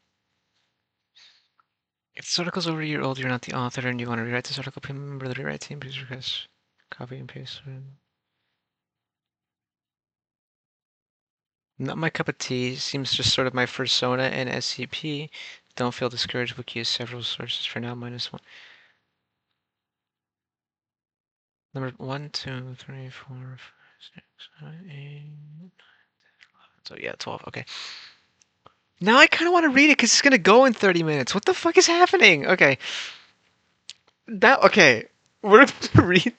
If this article's over a year old, you're not the author, and you want to rewrite this article, please remember the rewrite team. Please request copy and paste. Not my cup of tea. Seems just sort of my persona in SCP. Don't feel discouraged. Wiki has several sources for now. -1. Number 1, 2, 3, 4, 5, 6, 7, 8. So yeah, 12. Okay. Now I kind of want to read it because it's gonna go in 30 minutes. What the fuck is happening? Okay. Okay. We're gonna read.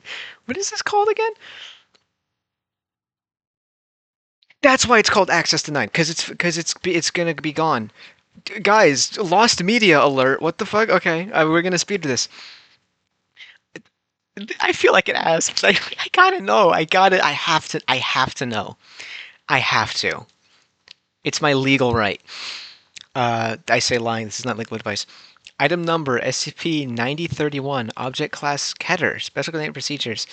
What is this called again? That's why it's called access denied because it's gonna be gone. Guys, lost media alert. What the fuck? Okay, we're gonna speed this. I feel like an ass. I gotta know. I gotta. I have to. I have to know. I have to. It's my legal right. I say lying. This is not legal advice. Item number SCP-9031. Object class header. Special containment procedures.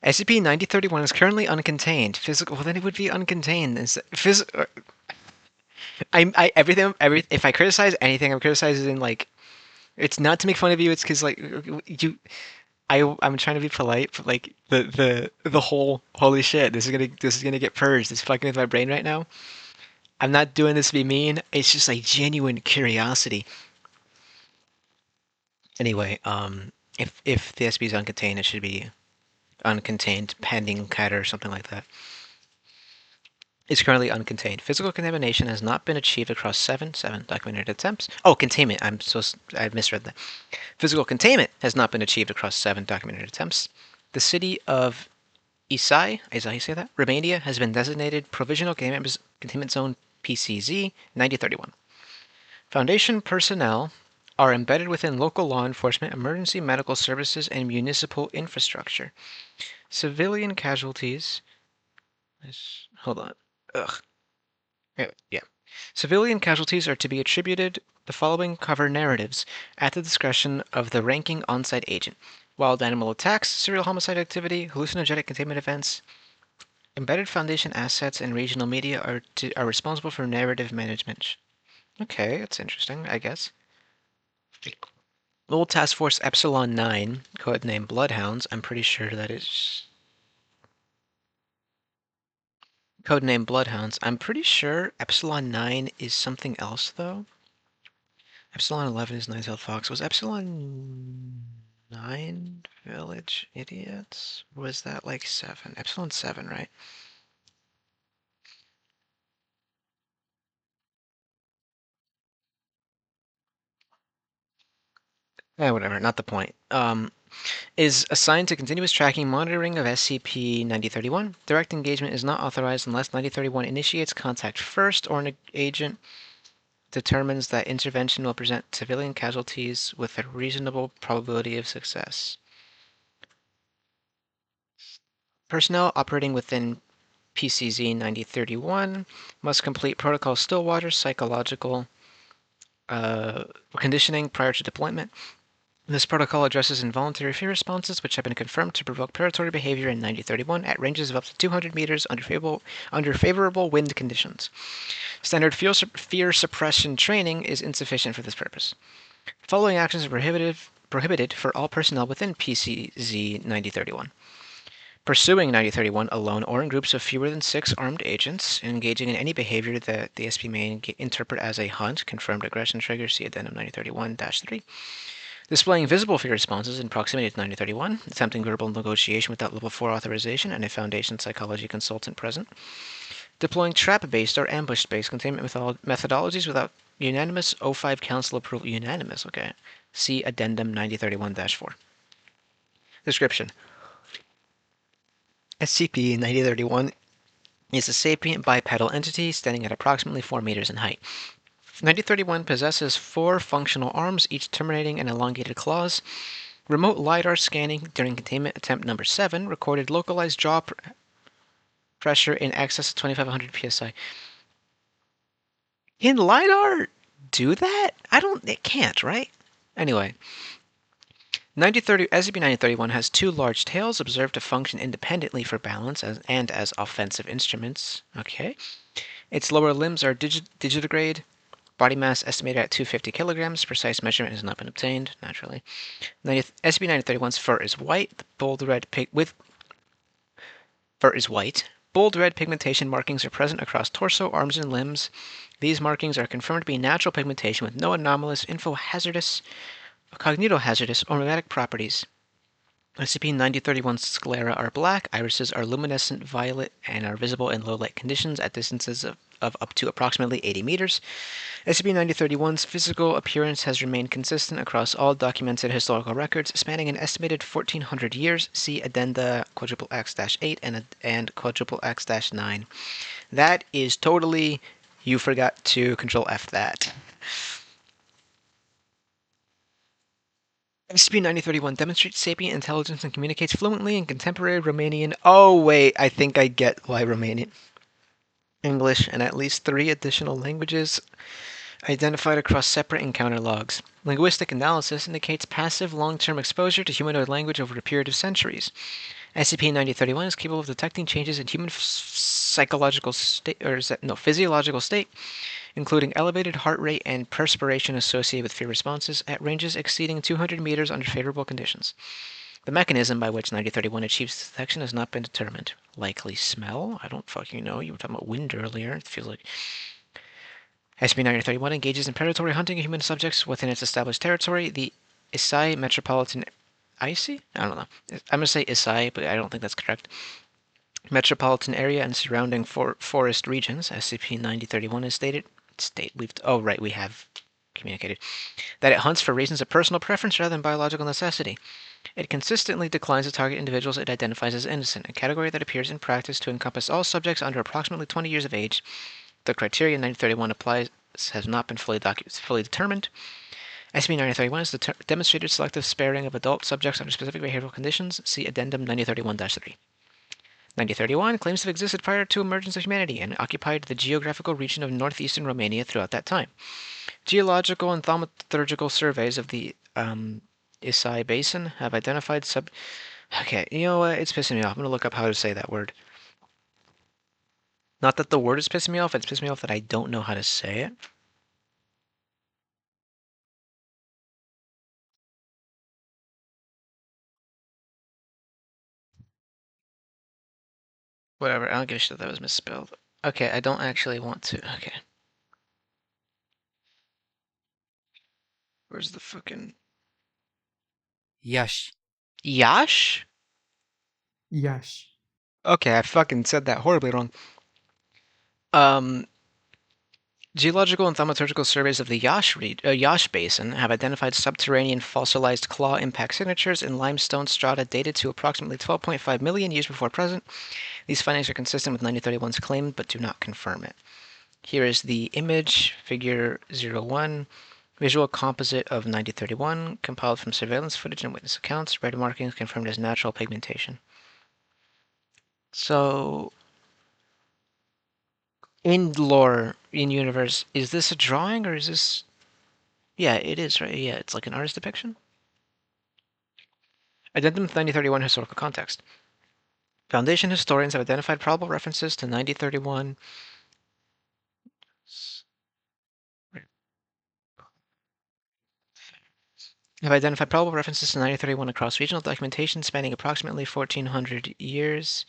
SCP-9031 is currently uncontained. Physical. Well, then it would be uncontained. If I criticize anything, I'm criticizing like it's not to make fun of you. It's because like you. I'm trying to be polite, but like the whole holy shit, this is gonna get purged. It's fucking with my brain right now. I'm not doing this to be mean. It's just like genuine curiosity. Anyway, if the SB is uncontained, it should be uncontained pending CAT or something like that. It's currently uncontained. Physical contamination has not been achieved across seven documented attempts. Oh, containment. I misread that. Physical containment has not been achieved across 7 documented attempts. The city of Isai, is that how you say that? Romania has been designated Provisional Containment Zone PCZ 9031. Foundation personnel are embedded within local law enforcement, emergency medical services, and municipal infrastructure. Civilian casualties. Hold on. Ugh. Yeah. Civilian casualties are to be attributed. The following cover narratives at the discretion of the ranking on-site agent. Wild animal attacks, serial homicide activity, hallucinogenic containment events, embedded Foundation assets, and regional media are responsible for narrative management. Okay, that's interesting, I guess. Old Task Force Epsilon 9, codename Bloodhounds. I'm pretty sure that is codename Bloodhounds. I'm pretty sure Epsilon 9 is something else, though. Epsilon 11 is Nine-tailed Fox. Was Epsilon 9 Village Idiots? Was that like 7? Epsilon 7, right? Whatever, not the point. is assigned to continuous tracking monitoring of SCP-9031. Direct engagement is not authorized unless 9031 initiates contact first or an agent determines that intervention will present civilian casualties with a reasonable probability of success. Personnel operating within PCZ 9031 must complete Protocol Stillwater psychological conditioning prior to deployment. This protocol addresses involuntary fear responses which have been confirmed to provoke predatory behavior in 9031 at ranges of up to 200 meters under favorable wind conditions. Standard fear suppression training is insufficient for this purpose. Following actions are prohibited for all personnel within PCZ 9031. Pursuing 9031 alone or in groups of fewer than 6 armed agents, engaging in any behavior that the SP may interpret as a hunt, confirmed aggression trigger, see Addendum 9031-3. Displaying visible fear responses in proximity to 9031, attempting verbal negotiation without level 4 authorization and a Foundation psychology consultant present. Deploying trap-based or ambush-based containment methodologies without unanimous O5 Council approval. Unanimous, okay. See Addendum 9031-4. Description. SCP-9031 is a sapient bipedal entity standing at approximately 4 meters in height. 9031 possesses 4 functional arms, each terminating in elongated claws. Remote LiDAR scanning during containment attempt number 7 recorded localized jaw pressure in excess of 2500 psi. Can LiDAR do that? It can't, right? Anyway. SCP-9031 has 2 large tails observed to function independently for balance and as offensive instruments. Okay. Its lower limbs are digitigrade. Body mass estimated at 250 kilograms. Precise measurement has not been obtained, naturally. SCP-9031's fur is white. Bold red pigmentation markings are present across torso, arms, and limbs. These markings are confirmed to be natural pigmentation with no anomalous, cognitohazardous, or mimetic properties. SCP-9031's sclera are black, irises are luminescent violet, and are visible in low-light conditions at distances of up to approximately 80 meters. SCP-9031's physical appearance has remained consistent across all documented historical records, spanning an estimated 1,400 years. See Addenda X-8 and X-9. That is totally... You forgot to Control F that. SCP-9031 demonstrates sapient intelligence and communicates fluently in contemporary Romanian. Oh, wait, I think I get why Romanian. English, and at least 3 additional languages identified across separate encounter logs. Linguistic analysis indicates passive long-term exposure to humanoid language over a period of centuries. SCP-9031 is capable of detecting changes in human physiological state, including elevated heart rate and perspiration associated with fear responses at ranges exceeding 200 meters under favorable conditions. The mechanism by which 9031 achieves detection has not been determined. Likely smell? I don't fucking know. You were talking about wind earlier. It feels like... SCP-9031 engages in predatory hunting of human subjects within its established territory, the Isai Metropolitan... Isai? I don't know. I'm going to say Isai, but I don't think that's correct. Metropolitan area and surrounding forest regions. SCP-9031 is we have communicated that it hunts for reasons of personal preference rather than biological necessity. It consistently declines to target individuals it identifies as innocent, a category that appears in practice to encompass all subjects under approximately 20 years of age. The criteria 9031 applies has not been fully determined. SCP-9031 has demonstrated selective sparing of adult subjects under specific behavioral conditions. See Addendum 9031-3. 9031 claims to have existed prior to emergence of humanity and occupied the geographical region of northeastern Romania throughout that time. Geological and thaumaturgical surveys of the Isai Basin have identified Okay, you know what? It's pissing me off. I'm going to look up how to say that word. Not that the word is pissing me off, it's pissing me off that I don't know how to say it. Whatever, I don't give a shit that was misspelled. Okay, I don't actually want to. Okay. Where's the fucking... Yash. Yash? Yash. Okay, I fucking said that horribly wrong. Um, Geological and thaumaturgical surveys of the Yash Basin have identified subterranean fossilized claw impact signatures in limestone strata dated to approximately 12.5 million years before present. These findings are consistent with 1931's claim, but do not confirm it. Here is the image, figure 01, visual composite of 1931, compiled from surveillance footage and witness accounts, red markings confirmed as natural pigmentation. So, in lore, in universe, is this a drawing or is this... Yeah, it is, right? Yeah, it's like an artist depiction. Addendum to 1931 historical context. Foundation historians have identified probable references to 1931. Have identified probable references to 1931 across regional documentation spanning approximately 1400 years.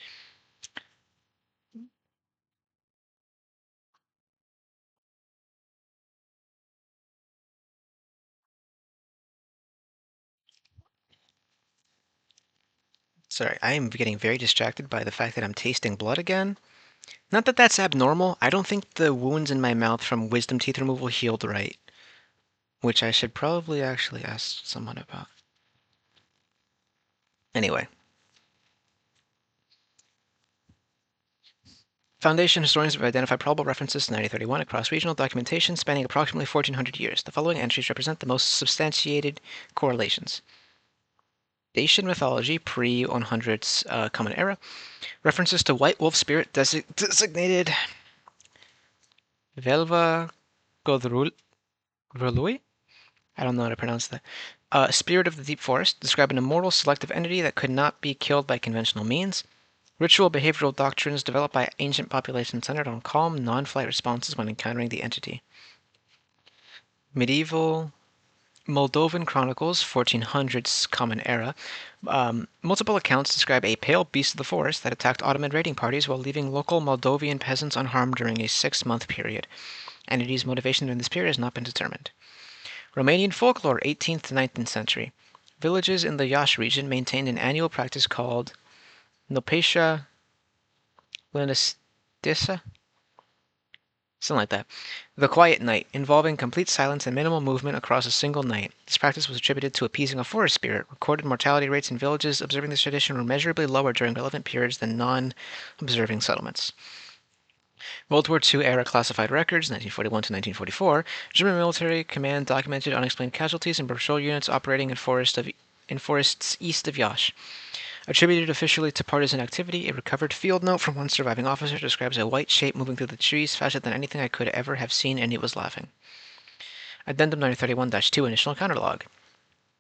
Sorry, I am getting very distracted by the fact that I'm tasting blood again. Not that that's abnormal. I don't think the wounds in my mouth from wisdom teeth removal healed right, which I should probably actually ask someone about. Anyway. Foundation historians have identified probable references to 1931 across regional documentation spanning approximately 1400 years. The following entries represent the most substantiated correlations. Dacian mythology, pre-100s Common Era. References to white wolf spirit designated Velva Godrului. I don't know how to pronounce that. Spirit of the deep forest, describe an immortal selective entity that could not be killed by conventional means. Ritual behavioral doctrines developed by ancient populations centered on calm, non-flight responses when encountering the entity. Medieval Moldovan Chronicles, 1400s Common Era. Multiple accounts describe a pale beast of the forest that attacked Ottoman raiding parties while leaving local Moldovan peasants unharmed during a 6-month period. Entity's motivation during this period has not been determined. Romanian folklore, 18th to 19th century. Villages in the Iași region maintained an annual practice called Nopeșa Lănăstisa, something like that. The Quiet Night, involving complete silence and minimal movement across a single night. This practice was attributed to appeasing a forest spirit. Recorded mortality rates in villages observing this tradition were measurably lower during relevant periods than non-observing settlements. World War II era classified records, 1941 to 1944. German military command documented unexplained casualties in patrol units operating in forests east of Iași. Attributed officially to partisan activity, a recovered field note from one surviving officer describes a white shape moving through the trees faster than anything I could ever have seen, and it was laughing. Addendum 931-2 Initial Encounter Log.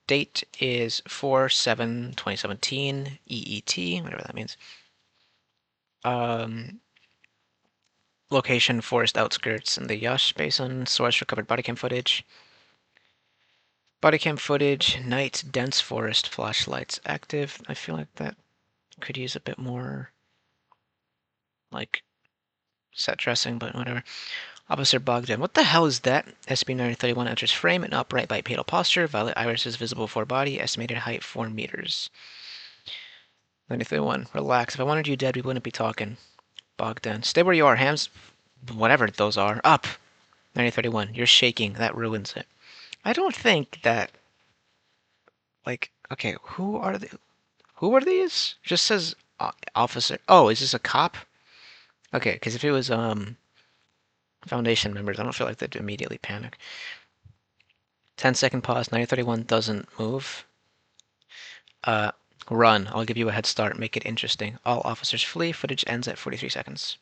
Date is 4/7/2017, EET, whatever that means. Location, forest outskirts in the Iași Basin. Source, recovered bodycam footage. Bodycam footage, night, dense forest, flashlights active. I feel like that could use a bit more, like, set dressing, but whatever. Officer Bogdan. What the hell is that? SCP-931 enters frame in upright bipedal posture. Violet irises visible for body. Estimated height 4 meters. 931. Relax. If I wanted you dead, we wouldn't be talking. Bogdan. Stay where you are, hams. Whatever those are. Up. 931. You're shaking. That ruins it. I don't think that... Like, okay, who are they? Who are these? Just says officer. Oh, is this a cop? Okay, because if it was Foundation members, I don't feel like they'd immediately panic. 10-second pause. 931 doesn't move. Run. I'll give you a head start. Make it interesting. All officers flee. Footage ends at 43 seconds.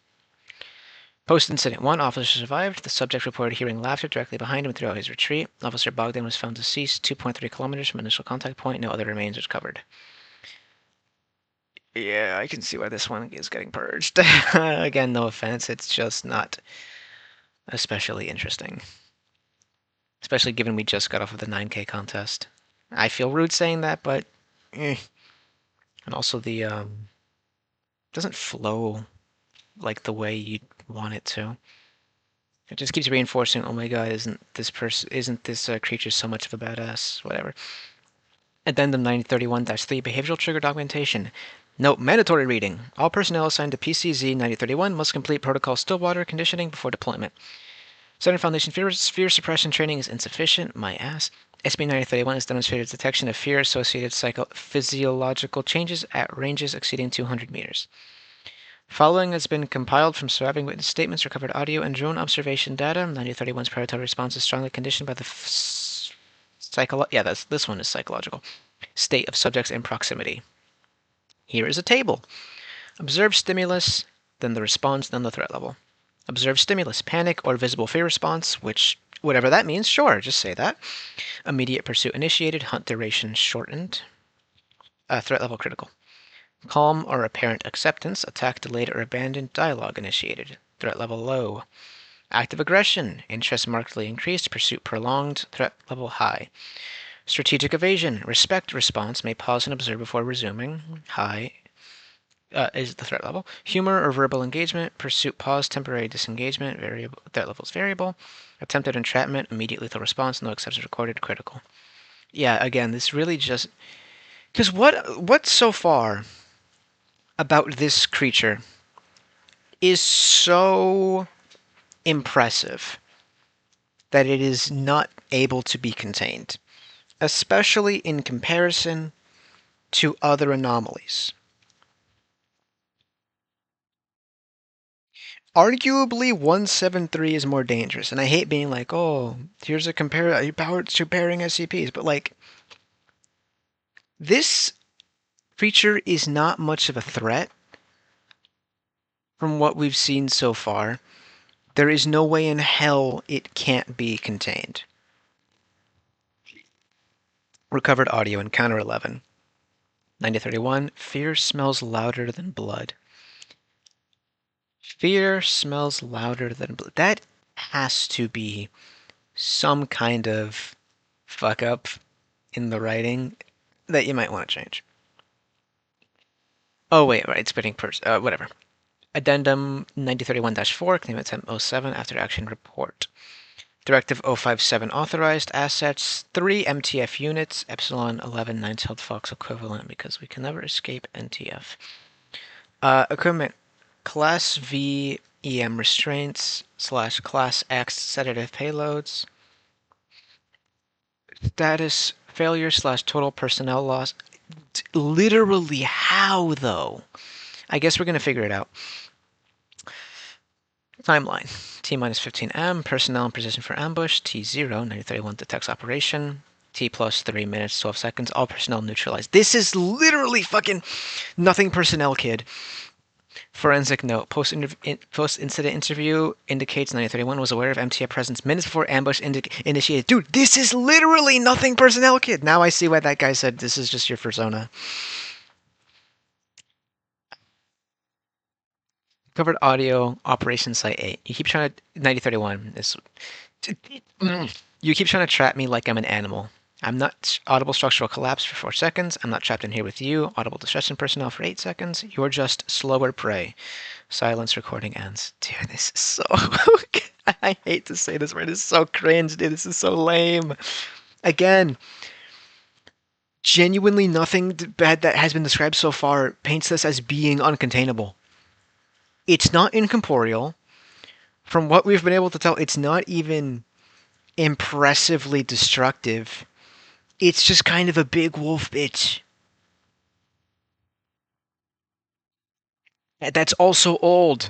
Post-incident. One officer survived. The subject reported hearing laughter directly behind him throughout his retreat. Officer Bogdan was found deceased 2.3 kilometers from initial contact point. No other remains are covered. Yeah, I can see why this one is getting purged. Again, no offense. It's just not especially interesting. Especially given we just got off of the 9K contest. I feel rude saying that, but... And also the... doesn't flow like the way you'd want it to. It just keeps reinforcing, oh my god, isn't this creature so much of a badass? Whatever. Addendum 931-3 Behavioral Trigger Documentation. Note, mandatory reading. All personnel assigned to PCZ 9031 must complete Protocol Stillwater conditioning before deployment. Southern Foundation fear suppression training is insufficient. My ass. SCP-9031 has demonstrated detection of fear-associated physiological changes at ranges exceeding 200 meters. Following has been compiled from surviving witness statements, recovered audio, and drone observation data. 9031's predatory response is strongly conditioned by the this one is psychological state of subjects in proximity. Here is a table. Observe stimulus, then the response, then the threat level. Observe stimulus, panic, or visible fear response, which, whatever that means, sure, just say that. Immediate pursuit initiated, hunt duration shortened. Threat level critical. Calm or apparent acceptance, attack delayed or abandoned, dialogue initiated. Threat level low. Active aggression, interest markedly increased, pursuit prolonged, threat level high. Strategic evasion, respect response, may pause and observe before resuming, high is the threat level. Humor or verbal engagement, pursuit pause, temporary disengagement, variable, threat level is variable. Attempted entrapment, immediate lethal response, no exceptions recorded, critical. Yeah, again, this really just... Because what so far about this creature is so impressive that it is not able to be contained, especially in comparison to other anomalies. Arguably, 173 is more dangerous, and I hate being like, oh, here's a comparing SCPs, but like, this creature is not much of a threat from what we've seen so far. There is no way in hell it can't be contained. Recovered audio, Encounter 11. 9031, fear smells louder than blood. Fear smells louder than blood. That has to be some kind of fuck up in the writing that you might want to change. Oh, wait, right, spitting whatever. Addendum 9031-4, claim attempt 07, after action report. Directive 057 authorized assets, 3 MTF units, Epsilon 11 nine-tailed fox equivalent, because we can never escape NTF. Equipment, Class V EM restraints / Class X sedative payloads. Status, failure / total personnel loss. Literally how, though? I guess we're going to figure it out. Timeline. T-15M, personnel in position for ambush. T0, 9031 detects operation. T plus 3 minutes, 12 seconds. All personnel neutralized. This is literally fucking nothing personnel, kid. Forensic note. Post-incident interview indicates 9031 was aware of MTF presence minutes before ambush initiated. Dude, this is literally nothing personnel, kid. Now I see why that guy said this is just your persona. Covered audio, Operation Site 8. You keep trying to... 9031. You keep trying to trap me like I'm an animal. I'm not audible structural collapse for 4 seconds. I'm not trapped in here with you. Audible distress personnel for 8 seconds. You're just slower prey. Silence recording ends. Dude, this is so... I hate to say this, but this is so cringe, dude. This is so lame. Again, genuinely nothing bad that has been described so far paints this as being uncontainable. It's not incorporeal. From what we've been able to tell, it's not even impressively destructive. It's just kind of a big wolf bitch. That's also old.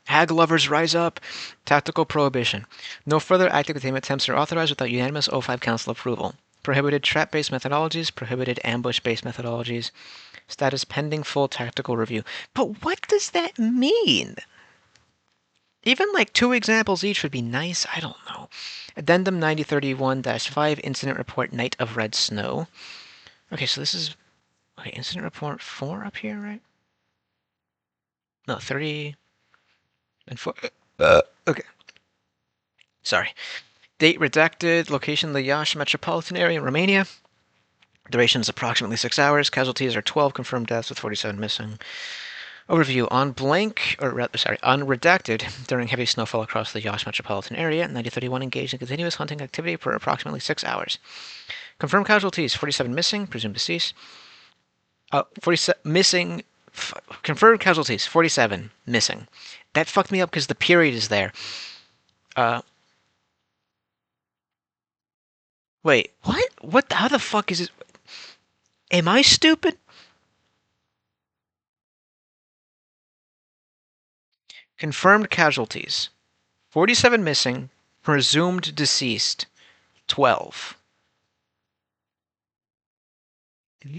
Hag lovers rise up. Tactical prohibition. No further active containment attempts are authorized without unanimous O5 Council approval. Prohibited trap-based methodologies. Prohibited ambush-based methodologies. Status pending full tactical review. But what does that mean? Even like 2 examples each would be nice. I don't know. Addendum 9031-5, Incident Report, Night of Red Snow. Okay, so this is... Okay, Incident Report 4 up here, right? No, 30 and 4. Okay. Sorry. Date redacted. Location, the Iași metropolitan area in Romania. Duration is approximately 6 hours. Casualties are 12 confirmed deaths with 47 missing. Overview. On unredacted, during heavy snowfall across the Iași metropolitan area, 9031 engaged in continuous hunting activity for approximately 6 hours. Confirmed casualties, 47 missing, presumed deceased. 47 missing, confirmed casualties, 47 missing. That fucked me up because the period is there. Wait, what? What? How the fuck is it? Am I stupid? Confirmed casualties: 47 missing, presumed deceased 12.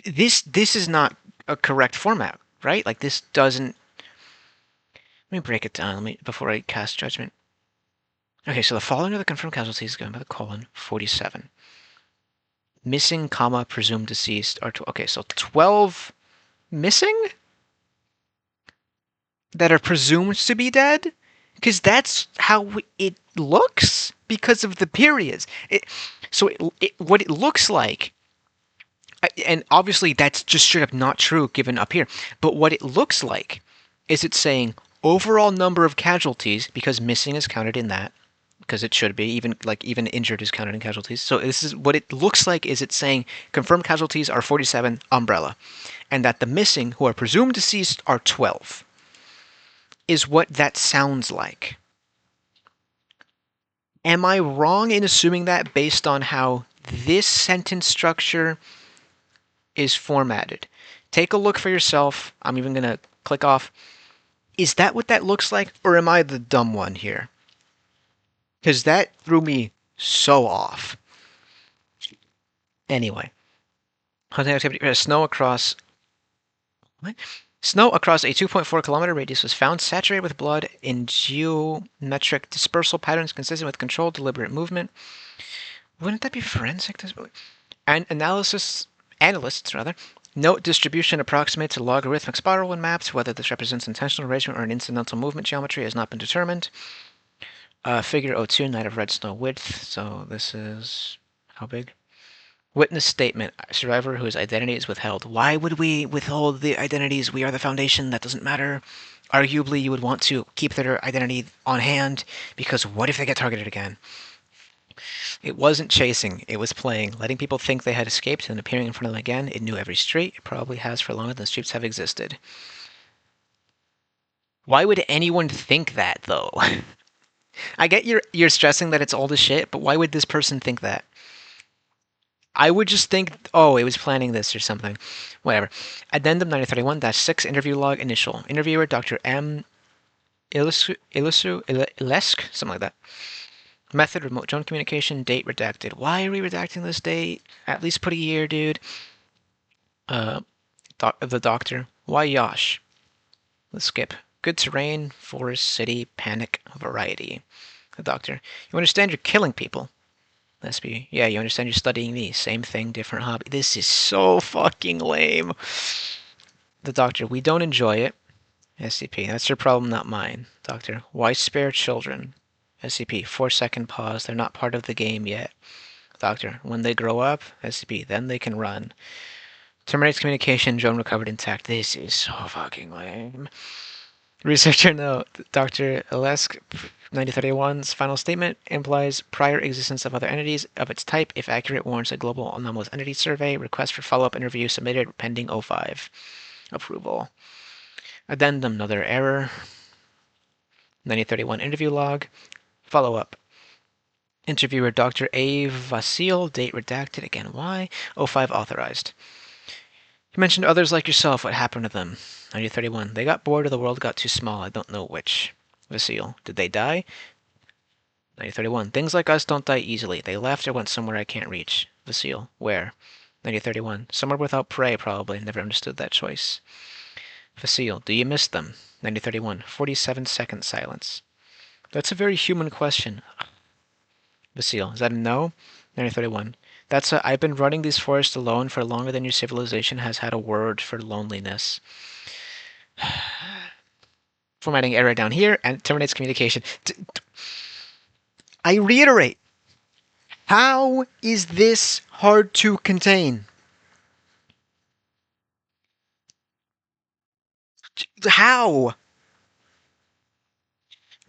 This is not a correct format, right? Like this doesn't. Let me break it down. Before I cast judgment. Okay, so the following are the confirmed casualties given by the colon 47. Missing, comma, presumed deceased are okay. So 12 missing that are presumed to be dead, because that's how it looks because of the periods. What it looks like, and obviously that's just straight up not true given up here, but what it looks like is it's saying overall number of casualties, because missing is counted in that, because it should be, even injured is counted in casualties. So this is what it looks like, is it's saying confirmed casualties are 47 umbrella, and that the missing who are presumed deceased are 12, is what that sounds like. Am I wrong in assuming that based on how this sentence structure is formatted? Take a look for yourself. I'm even going to click off. Is that what that looks like, or am I the dumb one here? Because that threw me so off. Anyway, hunting activity. Snow across. What? Snow across a 2.4-kilometer radius was found saturated with blood in geometric dispersal patterns consistent with controlled, deliberate movement. Wouldn't that be forensic? And analysts note distribution approximates a logarithmic spiral when mapped. Whether this represents intentional arrangement or an incidental movement geometry has not been determined. Figure 02, night of red snow width. So this is how big? Witness statement. Survivor whose identity is withheld. Why would we withhold the identities? We are the Foundation. That doesn't matter. Arguably, you would want to keep their identity on hand, because what if they get targeted again? It wasn't chasing, it was playing, letting people think they had escaped and appearing in front of them again. It knew every street. It probably has for longer than streets have existed. Why would anyone think that, though? I get you're stressing that it's old as shit, but why would this person think that? I would just think, oh, it was planning this or something. Whatever. Addendum 9031-6, interview log, initial. Interviewer, Dr. M. Ilescu, something like that. Method, remote drone communication. Date, redacted. Why are we redacting this date? At least put a year, dude. The doctor. Why Yosh? Let's skip. Good terrain, forest, city, panic, variety. The doctor. You understand you're killing people. Lesby. Yeah, you understand you're studying me. Same thing, different hobby. This is so fucking lame. The doctor. We don't enjoy it. SCP. That's your problem, not mine. Doctor. Why spare children? SCP. 4-second pause. They're not part of the game yet. Doctor. When they grow up. SCP. Then they can run. Terminates communication. Drone recovered intact. This is so fucking lame. Researcher note. Dr. Ilesk, 9031's final statement implies prior existence of other entities of its type. If accurate, warrants a global anomalous entity survey. Request for follow-up interview submitted pending 05. Approval. Addendum, another error. 9031 interview log. Follow-up. Interviewer Dr. A. Vasil, date redacted. Again, why? 05 authorized. You mentioned others like yourself. What happened to them? 9031. They got bored or the world got too small. I don't know which. Vasil. Did they die? 9031. Things like us don't die easily. They left or went somewhere I can't reach. Vasil. Where? 9031. Somewhere without prey, probably. Never understood that choice. Vasil. Do you miss them? 9031. 47-second silence. That's a very human question. Vasil. Is that a no? 9031. I've been running these forests alone for longer than your civilization has had a word for loneliness. Formatting error down here, and terminates communication. I reiterate, how is this hard to contain? How?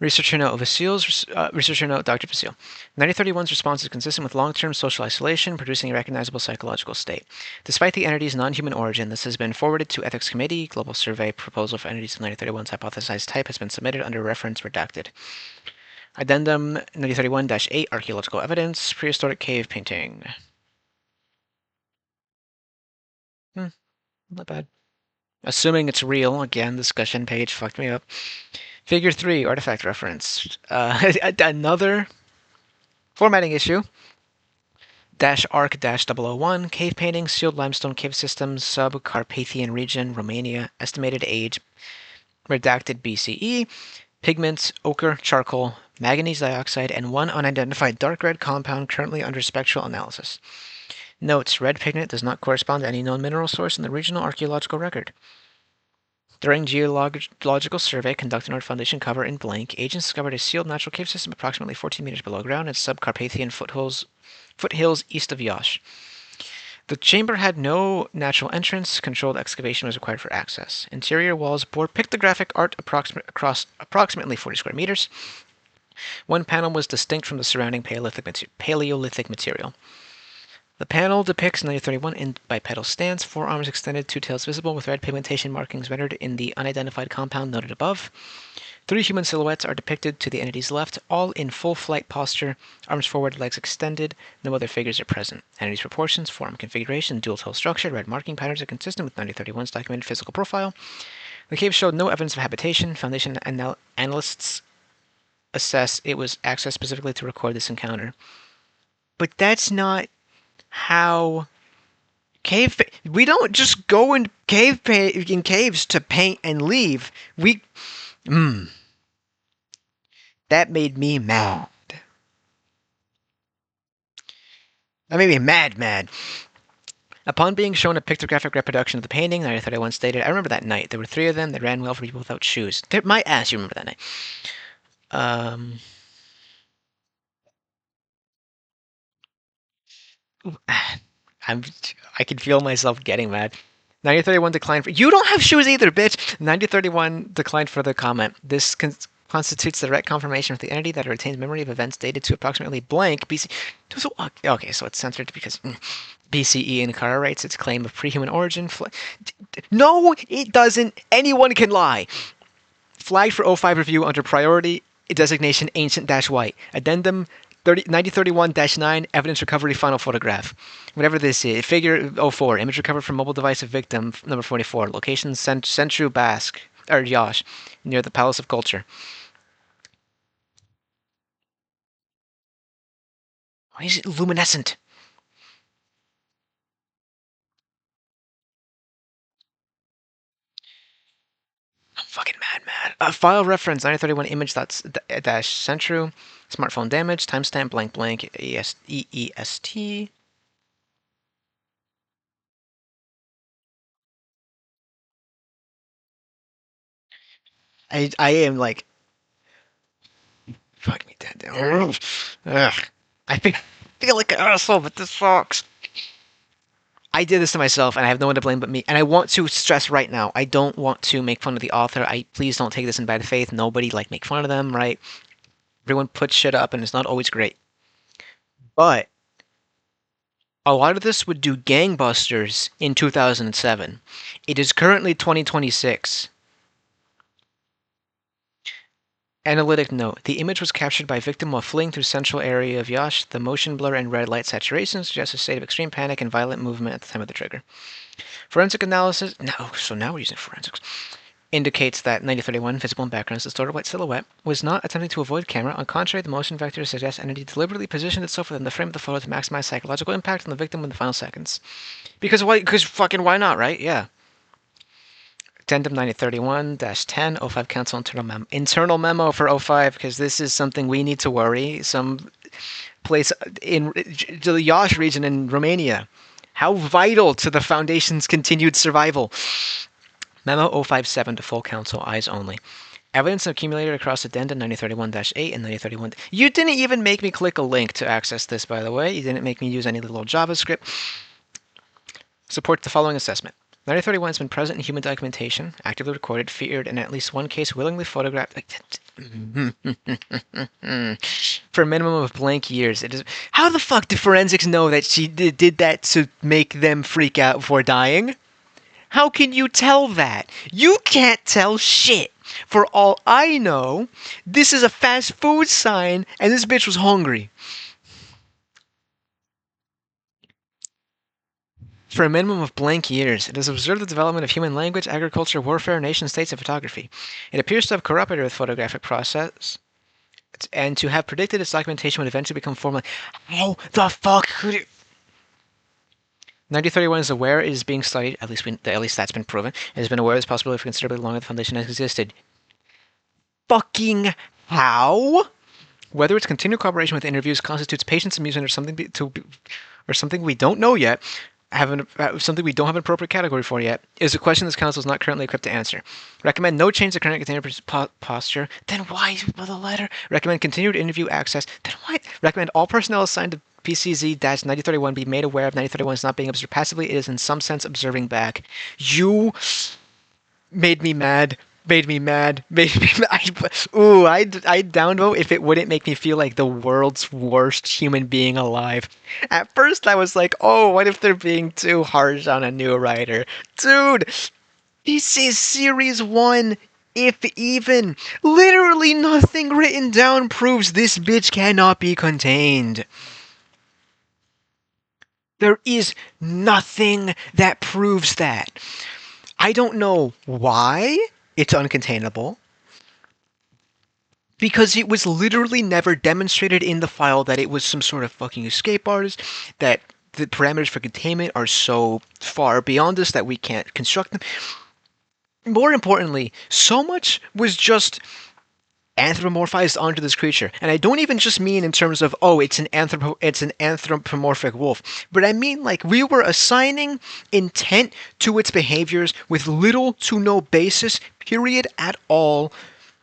Researcher note, researcher note, Dr. Vasil. 9031's response is consistent with long-term social isolation, producing a recognizable psychological state. Despite the entity's non-human origin, this has been forwarded to Ethics Committee. Global survey proposal for entities of 9031's hypothesized type has been submitted under reference redacted. Addendum 9031-8, archaeological evidence, prehistoric cave painting. Not bad. Assuming it's real, again, discussion page fucked me up. Figure 3, artifact reference. Another formatting issue. Dash arc dash 001, cave painting, sealed limestone cave systems, sub-Carpathian region, Romania, estimated age, redacted BCE, pigments, ochre, charcoal, manganese dioxide, and one unidentified dark red compound currently under spectral analysis. Notes, red pigment does not correspond to any known mineral source in the regional archaeological record. During geological survey conducted on our foundation cover in blank, agents discovered a sealed natural cave system approximately 14 meters below ground in sub-Carpathian foothills east of Yash. The chamber had no natural entrance. Controlled excavation was required for access. Interior walls bore pictographic art across approximately 40 square meters. One panel was distinct from the surrounding Paleolithic material. The panel depicts 1931 in bipedal stance, forearms extended, two tails visible, with red pigmentation markings rendered in the unidentified compound noted above. 3 human silhouettes are depicted to the entity's left, all in full flight posture, arms forward, legs extended. No other figures are present. Entity's proportions, form, configuration, dual toe structure, red marking patterns are consistent with 1931's documented physical profile. The cave showed no evidence of habitation. Foundation analysts assess it was accessed specifically to record this encounter. But that's not how we don't just go in caves to paint and leave. That made me mad. That made me mad. Upon being shown a pictographic reproduction of the painting, 1931 stated, I remember that night. There were 3 of them that ran well for people without shoes. My ass, you remember that night. I can feel myself getting mad. 1931 declined for... You don't have shoes either, bitch! 1931 declined for the comment. This constitutes the direct confirmation of the entity that it retains memory of events dated to approximately blank BC... Okay, so it's censored because BCE incorrorates its claim of pre-human origin. No, it doesn't. Anyone can lie. Flagged for 05 review under priority designation ancient-white. Addendum 9031-9, evidence recovery final photograph. Whatever this is. Figure 04, image recovered from mobile device of victim, number 44. Location Centru Basque, or Yash, near the Palace of Culture. Why is it luminescent? I'm fucking mad. File reference 931 image dash Centru. Smartphone damage. Timestamp blank EEST. I am like, fuck me dead. Ugh. I feel like an asshole, but this sucks. I did this to myself, and I have no one to blame but me. And I want to stress right now, I don't want to make fun of the author. Please don't take this in bad faith. Nobody make fun of them, right? Everyone puts shit up, and it's not always great. But a lot of this would do gangbusters in 2007. It is currently 2026. Analytic note. The image was captured by victim while fleeing through central area of Yash. The motion blur and red light saturation suggests a state of extreme panic and violent movement at the time of the trigger. Forensic analysis... So now we're using forensics. Indicates that 9031, visible in background's distorted white silhouette, was not attempting to avoid camera. On contrary, the motion vector suggests entity deliberately positioned itself within the frame of the photo to maximize psychological impact on the victim in the final seconds. Because fucking why not, right? Yeah. Addendum 9031-10, 05 Council internal memo for 05, because this is something we need to worry. Some place in the Yash region in Romania. How vital to the Foundation's continued survival. Memo 057 to full council, eyes only. Evidence accumulated across Addendum 9031-8 and 9031... You didn't even make me click a link to access this, by the way. You didn't make me use any little JavaScript. Supports the following assessment. 9031 has been present in human documentation, actively recorded, feared, and in at least one case willingly photographed for a minimum of blank years. It is... How the fuck do forensics know that she did that to make them freak out before dying? How can you tell that? You can't tell shit. For all I know, this is a fast food sign, and this bitch was hungry. For a minimum of blank years, it has observed the development of human language, agriculture, warfare, nation states, and photography. It appears to have cooperated with photographic process and to have predicted its documentation would eventually become formal. How the fuck could it? 9031 is aware it is being studied. At least that's been proven. It has been aware of this possibility for considerably longer than the Foundation has existed. Fucking how? Whether its continued cooperation with interviews constitutes patience, amusement, or something we don't know yet, something we don't have an appropriate category for yet, is a question this council is not currently equipped to answer. Recommend no change to current container posture. Then why the letter? Recommend continued interview access. Then why? Recommend all personnel assigned to PCZ-9031 be made aware of 9031 is not being observed passively. It is in some sense observing back. You made me mad. Made me mad. Made me mad. Ooh, I'd downvote if it wouldn't make me feel like the world's worst human being alive. At first, I was like, oh, what if they're being too harsh on a new writer? Dude, this is Series 1, if even. Literally nothing written down proves this bitch cannot be contained. There is nothing that proves that. I don't know why it's uncontainable, because it was literally never demonstrated in the file that it was some sort of fucking escape artist, that the parameters for containment are so far beyond us that we can't construct them. More importantly, so much was just anthropomorphized onto this creature. And I don't even just mean in terms of, oh, it's an anthropomorphic wolf, but I mean like we were assigning intent to its behaviors with little to no basis, period, at all,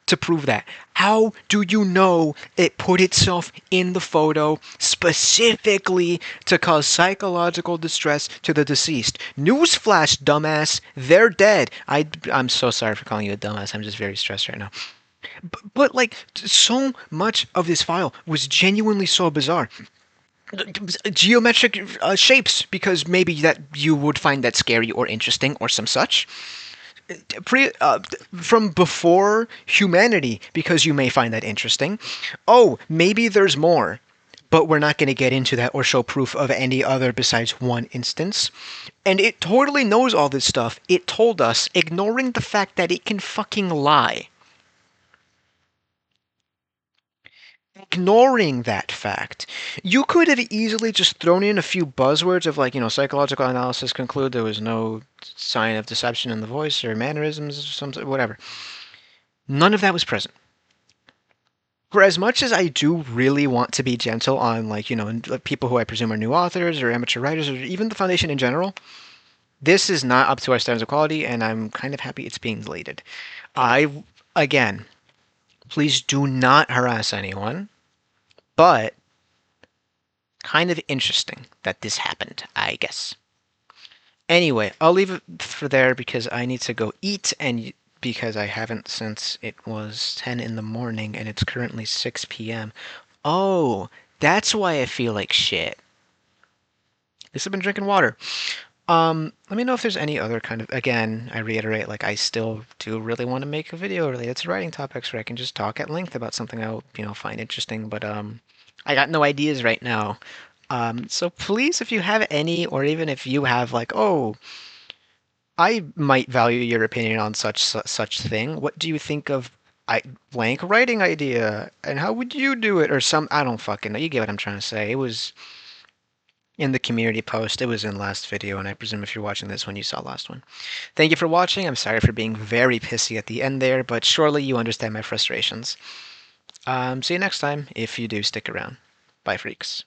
to prove that. How do you know it put itself in the photo specifically to cause psychological distress to the deceased? Newsflash, dumbass, they're dead. I'm so sorry for calling you a dumbass. I'm just very stressed right now. But like, so much of this file was genuinely so bizarre. Geometric shapes, because maybe that you would find that scary or interesting or some such. From before humanity, because you may find that interesting. Oh, maybe there's more, but we're not going to get into that or show proof of any other besides one instance. And it totally knows all this stuff. It told us, ignoring the fact that it can fucking lie. Ignoring that fact, you could have easily just thrown in a few buzzwords of, like, psychological analysis conclude there was no sign of deception in the voice or mannerisms or something, whatever. None of that was present. For as much as I do really want to be gentle on, like, people who I presume are new authors or amateur writers or even the Foundation in general, this is not up to our standards of quality, and I'm kind of happy it's being deleted. Again, please do not harass anyone. But kind of interesting that this happened, I guess. Anyway, I'll leave it for there because I need to go eat, and because I haven't since it was 10 in the morning and it's currently 6 p.m. Oh, that's why I feel like shit. At least I've been drinking water. Let me know if there's any other kind of, again, I reiterate, like, I still do really want to make a video related to writing topics where I can just talk at length about something I, find interesting, but, I got no ideas right now. So please, if you have any, or even if you have, like, oh, I might value your opinion on such thing. What do you think of blank writing idea, and how would you do it, or some, I don't fucking know. You get what I'm trying to say. It was in the community post. It was in last video, and I presume if you're watching this one, you saw last one. Thank you for watching. I'm sorry for being very pissy at the end there, but surely you understand my frustrations. See you next time, if you do stick around. Bye, freaks.